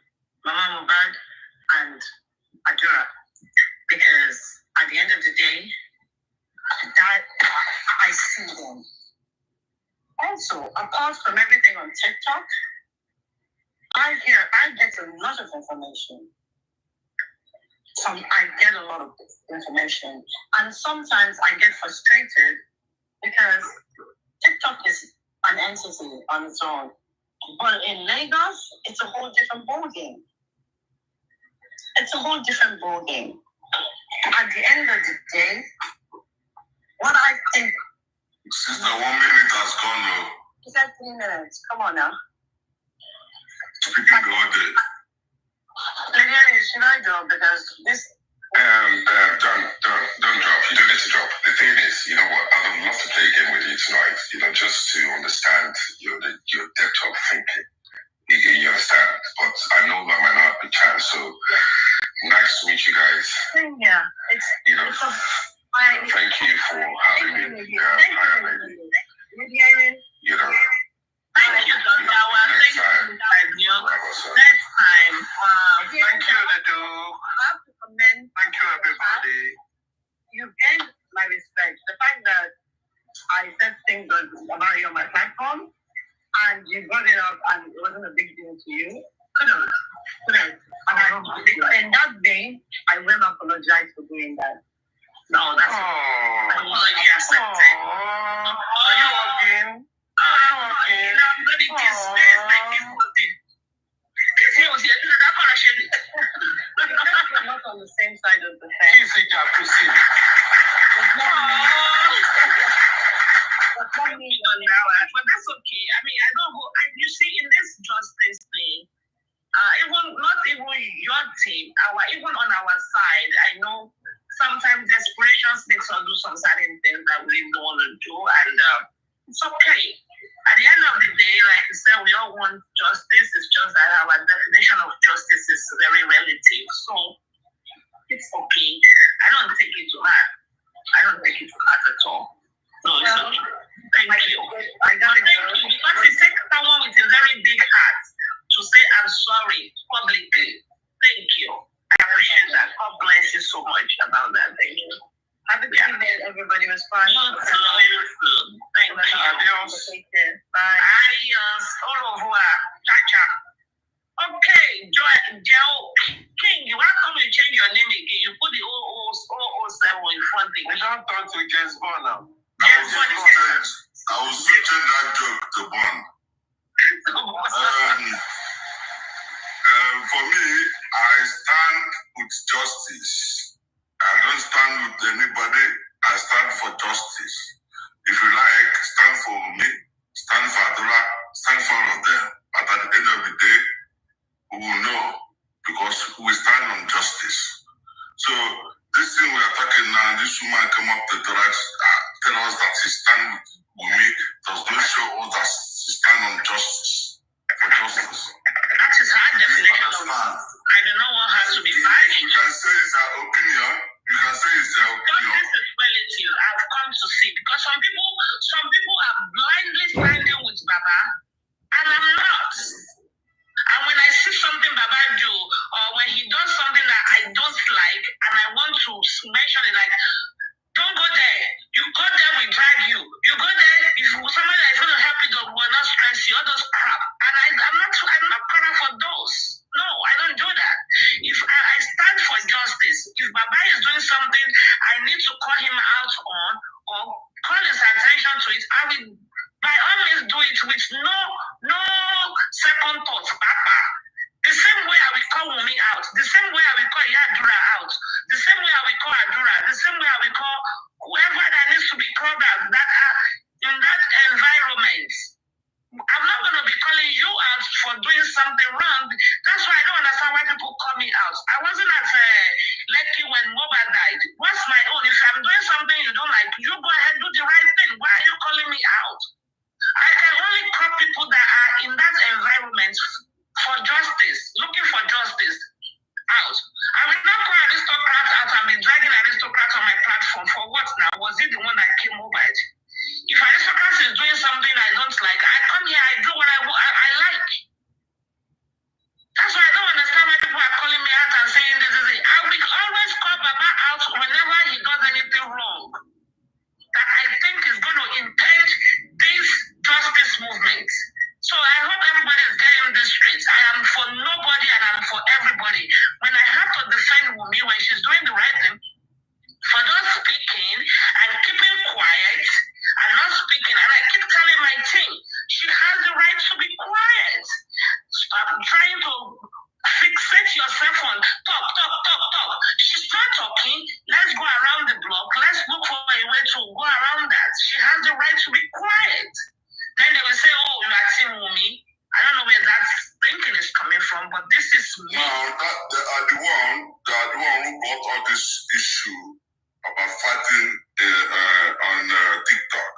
Mama Mohbad, and Adura, because at the end of the day, that I see them. Also, apart from everything on TikTok, I get a lot of information. I get a lot of information, and sometimes I get frustrated because TikTok is an entity on its own. But in Lagos, it's a whole different ballgame. At the end of the day, what I think. Sister, 1 minute has gone now. You said 3 minutes. Come on now. Speaking all day. Should I go? Because this. Don't drop. You don't need to drop. The thing is, you know what? I would love to play a game with you tonight. Just to understand your depth of thinking. You understand? But I know that might not be chance. So nice to meet you guys. Yeah, thank you for having me. Thank you. Thank you, Dr. Thank you. Next time. Thank you, Ledo. I have to commend. Thank you, everybody. You've gained my respect. The fact that I said things about you on my platform, and you brought it up, and it wasn't a big deal to you. Couldn't. In that vein, I will apologize for doing that. No, that's apology accepted. Are you okay? I'm going to kiss this like this thing. We're not on the same side of the fence. But that's okay. I mean, I don't go. You see, in this justice thing, not even your team, even on our side, I know sometimes desperation makes us do some certain things that we don't want to do, and it's okay. At the end of the day, like you said, we all want justice. It's just that our definition of justice is very relative. So it's okay. I don't take it to heart. I don't take it to heart at all. No, it's okay. Thank you. Thank you. Because it takes someone with a very big heart to say, I'm sorry publicly. Thank you. I appreciate that. God bless you so much about that. Thank you. Have a good day. Everybody was fine. You too. Thank you. Adios. Bye. Adios. Au revoir. Cha-cha. Okay, Joe King, why come you change your name again? You put the 007 in front of We it. don't turn to James Bond now. James Bond is I was switching that joke to Bond. For me, I stand with justice. I don't stand with anybody. I stand for justice. If you like, stand for me, stand for Adora, stand for all of them. But at the end of the day, we will know because we stand on justice. So this thing we are talking now, this woman come up to tell us that she stand with me, does not show us that she stand on justice. For justice. That is her definition of I do not want her to be married. You can say it's her opinion. You can say it's her opinion. But this is relative. I've come to see because some people are blindly standing with Baba, and I'm not. And when I see something Baba do, or when he does something that I don't like, and I want to mention it, like, don't go there. You go there, we drag you. You go there, if somebody that is going to help you, will not stress you, all those crap. And I'm not para for those. No, I don't do that. If I stand for justice, if Baba is doing something I need to call him out on, or call his attention to it, I will by all means do it with no second thoughts, Papa. The same way I will call Wumi out, the same way I will call Yadura out, the same way I will call Adura, the same way I will call whoever that needs to be called out that are in that environment. I'm not going to be calling you out for doing something wrong. That's why I don't understand why people call me out. I wasn't at Lekki when Mohbad died. What's my own? If I'm doing something you don't like, you go ahead, do the right thing. Why are you calling me out? I can only call people that are in that environment for justice, looking for justice out. I will not call aristocrats out and be dragging aristocrats on my platform. For what now? Was it the one that came Mohbad? If aristocrats is doing something I don't like, I come here, I do what I like. That's why I don't understand why people are calling me out and saying this. I will always call Baba out whenever he does anything wrong that I think is going to impede this justice movement. So I hope everybody is getting this straight. I am for nobody and I'm for everybody. When I have to defend Wumi when she's doing the right thing, for those speaking and keeping quiet and not speaking, and I keep telling my team, she has the right to be quiet. Stop trying to fixate yourself on talk. She's not talking. Let's go around the block. Let's look for a way to go around that. She has the right to be quiet. Then they will say, oh, you are Team Wumi. I don't know where that thinking is coming from, but this is me. Now, they are the one who brought all this issue about fighting on TikTok.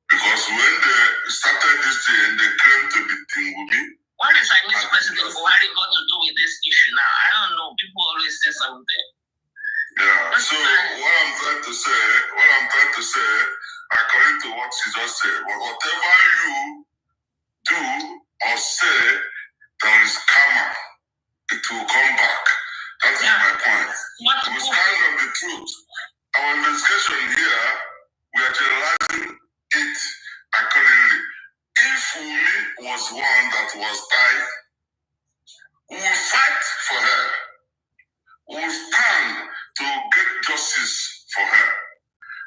Because when they started this thing, they claimed to be Team Wumi. What is Chinese President Buhari got to do with this issue now? I don't know. People always say something. Yeah, so what I'm trying to say, according to what she just said, whatever you do or say, there is karma. It will come back. That is my point. We stand on the truth. Our investigation here, we are generalizing it accordingly. If Wumi was one that was died, we will fight for her. We will stand to get justice for her.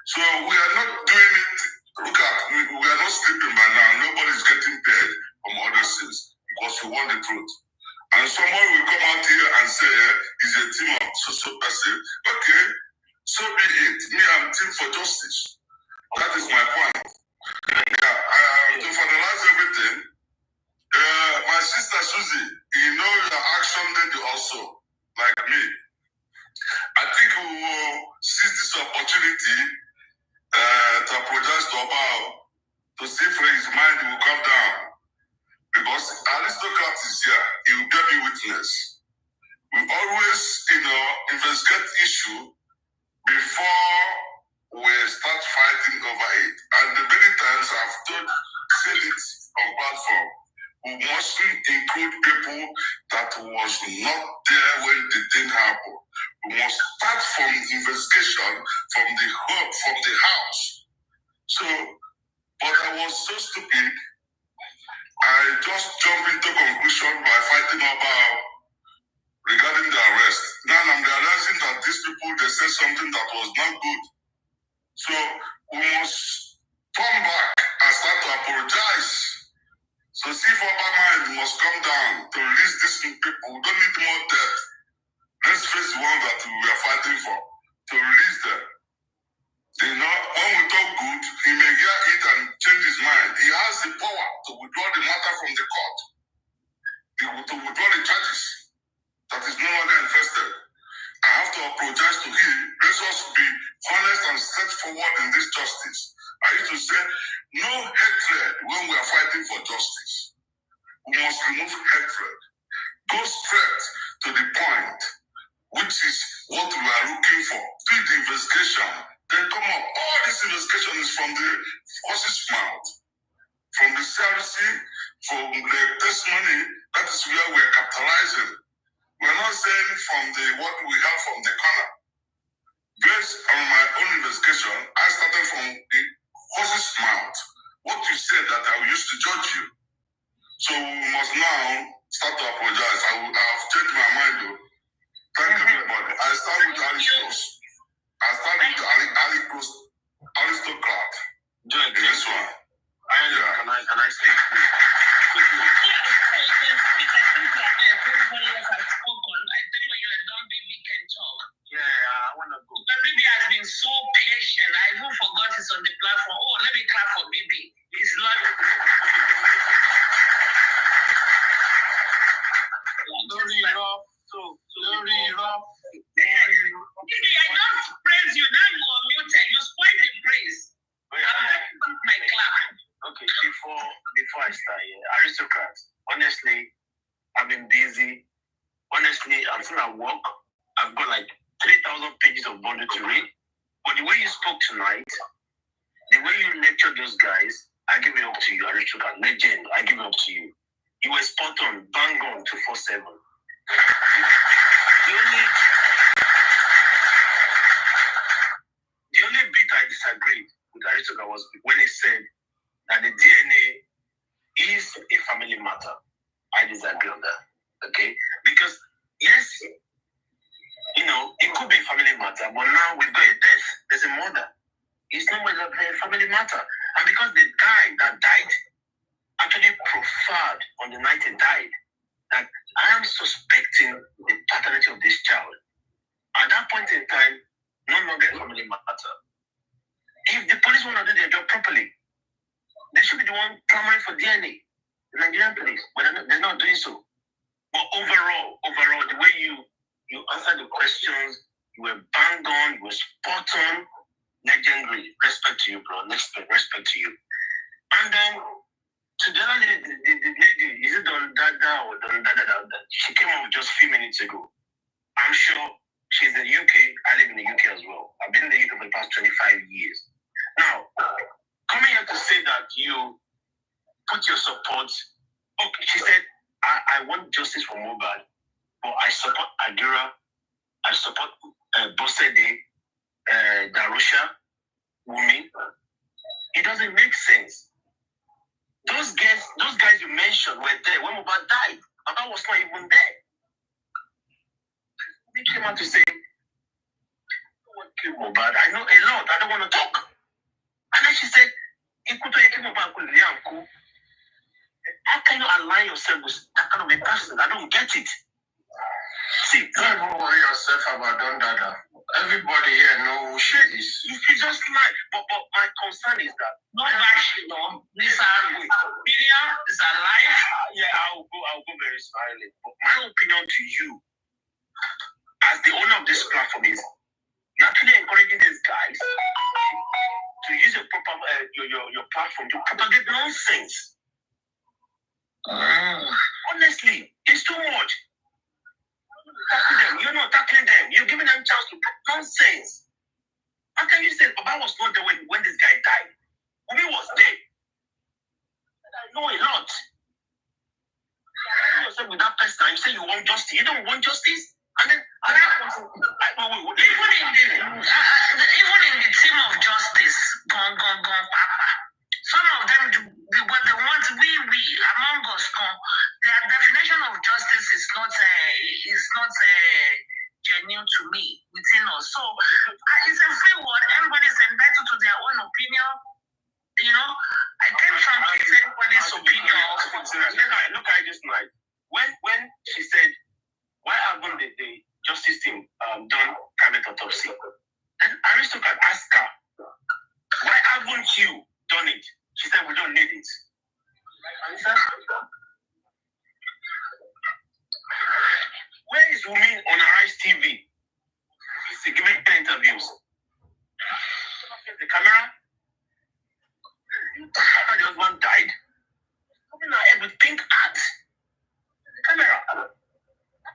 So we are not doing it. Look at, we are not sleeping by now. Nobody's getting paid from other things because we want the truth. And someone will come out here and say, he's a team of so person. Okay, so be it. Me, I'm team for justice. That is my point. Yeah, I don't over it. And the many times I've said it on platform, we mustn't include people that was not there when the thing happened. We must start from investigation from the house. So, but I was so stupid. I just jumped into conclusion by fighting about regarding the arrest. Now I'm realizing that these people, they said something that was not good. So we must turn back and start to apologize. So for mind must come down to release these people. We don't need more death. Let's face the one that we are fighting for, to release them. You know, when we talk good, he may hear it and change his mind. He has the power to withdraw the matter from the court, to withdraw the charges that is no longer invested. I have to apologize to him. Let us be honest and straightforward in this justice. I used to say, no hatred when we are fighting for justice. We must remove hatred. Go straight to the point, which is what we are looking for. Do the investigation. Then come up. All this investigation is from the horse's mouth, from the CRC, from the testimony. That is where we are capitalizing. We are not saying from what we have from the corner. Based on my own investigation, I started from the horse's mouth. What you said that I used to judge you. So we must now start to apologize. I have changed my mind though. Thank everybody. I start with Alice. I start with Alice aristocrat. Join this one. Can I speak? Yeah, I want to go. But Bibi has been so patient. I even forgot he's on the platform. Oh, let me clap for Bibi. He's not. Bibi, I don't praise you. Now you are muted. You spoil the praise. I'm my clap. Okay, before I start here, aristocrat. Honestly, I've been busy. Honestly, I'm still at work. I've got like 3,000 pages of bundle to read. But the way you spoke tonight, the way you lectured those guys, I give it up to you, aristocrat. Legend, I give it up to you. You were spot on, bang on, 247. The only bit I disagreed with aristocrat was when he said that the DNA is a family matter. I disagree on that. Okay? Because, yes, you know, it could be a family matter, but now we've got a death. There's a murder. It's not a family matter. And because the guy that died actually profiled on the night he died, that I am suspecting the paternity of this child. At that point in time, no longer a family matter. If the police want to do their job properly, they should be the one clamoring for DNA, the Nigerian police, but they're not doing so. But overall, the way you answered the questions, you were bang on, you were spot on, legendary. Respect to you, bro. Respect to you. And then to the other lady, the lady, is it Don Dada or Don Dada? She came off just a few minutes ago. I'm sure she's in the UK. I live in the UK as well. I've been in the UK for the past 25 years. Now, coming here to say that you put your support, okay, she said, I want justice for Mohbad, but I support Adura, I support Bosede, Darusha, Wumi. It doesn't make sense. Those guys you mentioned were there when Mohbad died. Baba was not even there. They came out to say, "What killed Mohbad? I know a lot. I don't want to talk." And then she said, "How can you align yourself with that kind of a person? I don't get it." See, don't even worry yourself about Don Dada. Everybody here knows who she is. She just lied. But my concern is that not bashing on this Miriam is alive. Yeah, I'll go very smiling. But my opinion to you, as the owner of this platform, is you're actually encouraging these guys to use your proper your platform to propagate nonsense. Honestly, it's too much. Tackle them. You're not tackling them. You're giving them a chance to put nonsense. How can you say Baba was not there when this guy died? Wumi was there. I know a lot. You yourself with that person, you say you want justice. You don't want justice? And then even in the team of justice, gone, papa. Some of them, what they want, we among us, their definition of justice is not genuine to me within us. So it's a free world. Everybody is entitled to their own opinion. You know, I can't translate anybody's opinion. Look at this night. When she said, why haven't the justice team done private autopsy? And Aristocrat asked her, why haven't you done it? She said, we don't need it. Answer? Where is Wumi on Arise TV? He's giving interviews. The camera? After the husband died, coming ahead with pink art. The camera. How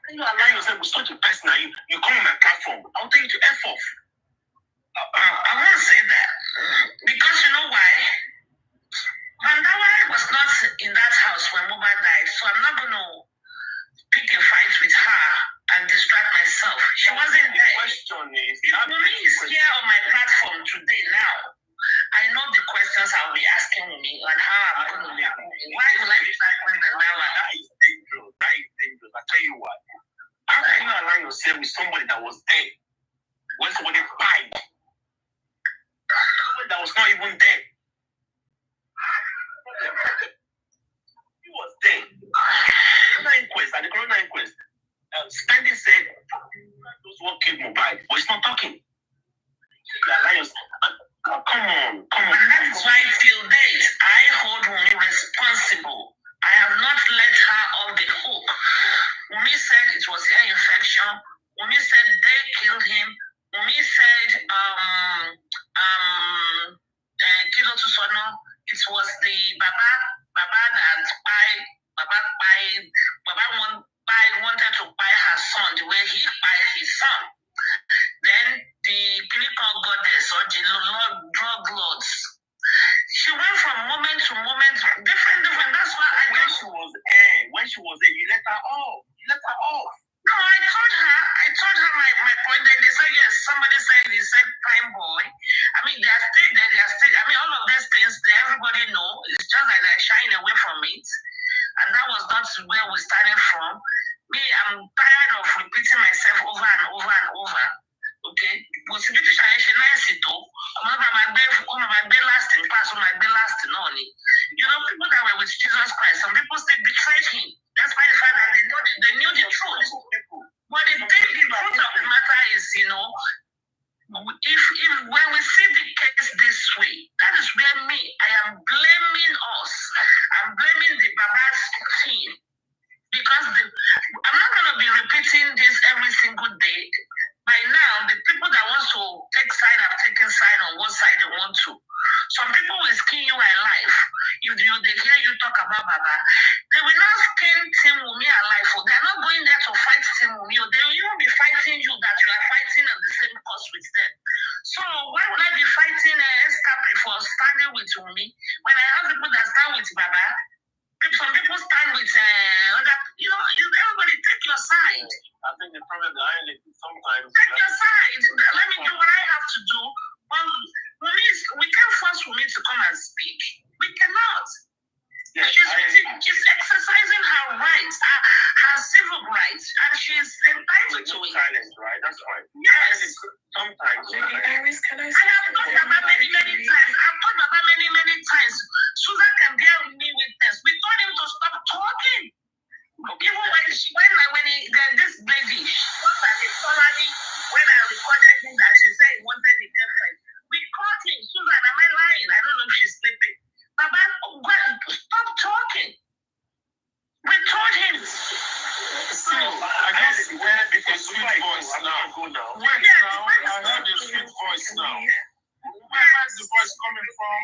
can you align yourself with such a person? You come on my platform. I'll tell you to F off. I won't say that. Because you know why? Mandawa was not in that house when Mohbad died, so I'm not going to pick a fight with her and distract myself. She wasn't there. The question is, if Wumi is here on my platform today now, I know the questions I'll be asking me and how I'm going to live. Why will I be tackling the Mandawa? That is dangerous. That is dangerous. I tell you what. How can you align yourself with somebody that was there when somebody died? Somebody that was not even there. He was there. At the corona inquest, Spendy said those who killed Mohbad, but he's not talking. You align yourself. Come on. And that is why till date, I hold Wumi responsible. I have not let her off the hook. Wumi said it was ear infection. Wumi said they killed him. Wumi said, Kilo Tusono, it was the Baba that wanted to buy her son the way he bought his son. Then the clinical goddess or the drug lords. She went from moment to moment, different. That's why when she was there, you let her off. No, I told her my point. Then they said yes. Somebody said he said prime boy. I mean, they are still there. I mean, all of these things everybody know. It's just that they're shying away from it, and that was not where we started from. Me, I'm tired of repeating myself over and over and over. Okay, possibility she nice it though. I'm last in class, last in only. You know, people that were with Jesus Christ, some people still betrayed him. That's why the fact that they knew the truth. But the truth of the matter is, you know, if when we see the case this way, that is where I am blaming us. I'm blaming the Baba's team. Because I'm not going to be repeating this every single day. By now, the people that want to take side have taken side on what side they want to. Some people will skin you alive. If they hear you talk about Baba, they will not skin Team Wumi alive. They are not going there to fight Team Wumi. They will even be fighting you that you are fighting on the same cause with them. So why would I be fighting Escape for standing with Wumi when I have people that stand with Baba? Some people stand with other. You know, everybody take your side. I think the problem behind it is sometimes take your side. Let me do what I have to do. We can't force Wumi to come and speak. We cannot. Yes, she's exercising her rights, her civil rights, and she's entitled to it. Silence, right? That's right. Yes. Sometimes. Iris, can I have told Baba many times. I've told Baba many times. Susan can bear with me witness. We told him to stop talking. Even when this lady, when I recorded him that she said he wanted a girlfriend, we caught him. Susan, am I lying? I don't know if she's sleeping. Baba, stop talking. We told him. So, I guess where the sweet voice now. Wait now, I heard the sweet voice now. Where is the voice coming from?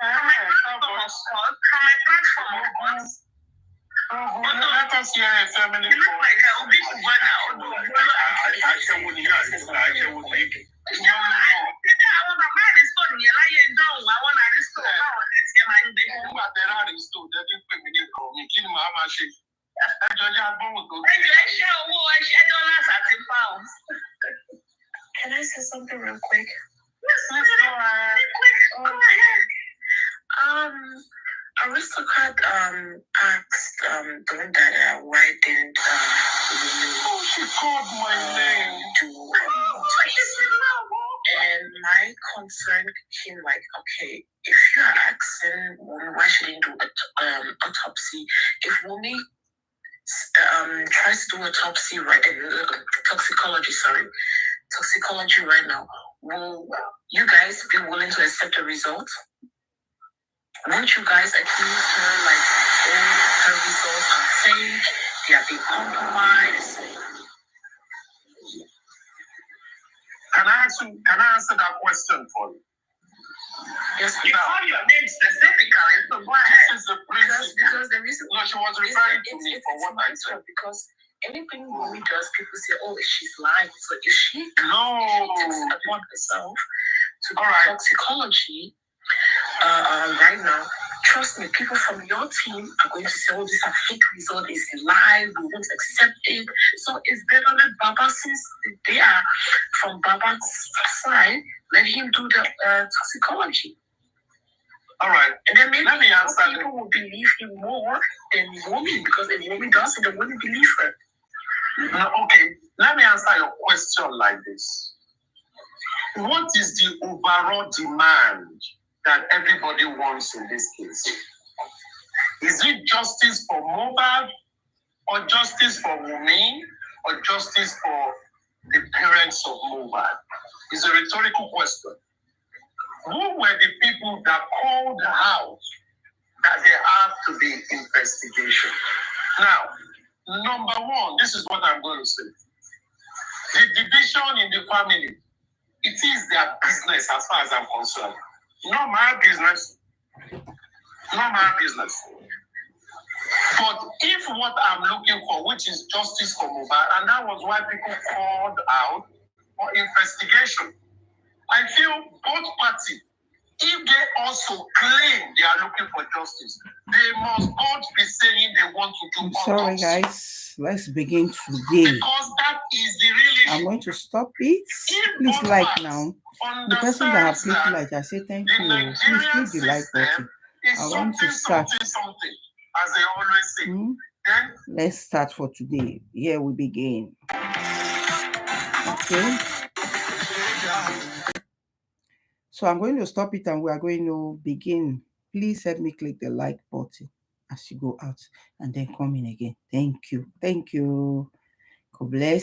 From my platform, of course. Let us hear a family. You look like a big one. Can I say something real quick? Yes, go ahead. Aristocrat asked Don Dada why didn't Oh, she called my name. do and my concern came like, okay, if you're asking Wumi why she didn't do autopsy, if Wumi tries to do autopsy toxicology right now, will you guys be willing to accept the result? Won't you guys accuse her like all her results are fake, they are being compromised? Can I answer that question for you? Yes, You call your name specifically, so go ahead. This is the principle. because the reason No, she was referring to me for what I said. because anything Wumi does, people say, oh, she's lying. So if she No. takes it upon herself to do All right. toxicology right now, trust me, people from your team are going to say, oh, this is a fake result, it's a lie, we won't accept it. So it's better let Baba, since they are from Baba's side, let him do the toxicology. All right. And then maybe Let me answer people will believe him more than Wumi, because if Wumi does it, they wouldn't believe her. No, okay. Let me answer your question like this. What is the overall demand that everybody wants in this case? Is it justice for Mohbad, or justice for Wumi, or justice for the parents of Mohbad? It's a rhetorical question. Who were the people that called out that there have to be investigation? Now, number one, this is what I'm going to say. The division in the family, it is their business as far as I'm concerned. Not my business. Not my business. But if what I'm looking for, which is justice for Mohbad, and that was why people called out for investigation, I feel both parties, if they also claim they are looking for justice, they must both be saying they want to do I'm sorry, autopsy. guys. Let's begin today. Because that is the real issue. I'm going to stop it. If Please both like parties now. The person that have clicked understands like, I say thank the you. Please Nigerian click the like button. system is I want to start. something, as they always say. Then Let's start for today. Here we begin. Okay. So I'm going to stop it and we are going to begin. Please help me click the like button as you go out and then come in again. Thank you. Thank you. God bless.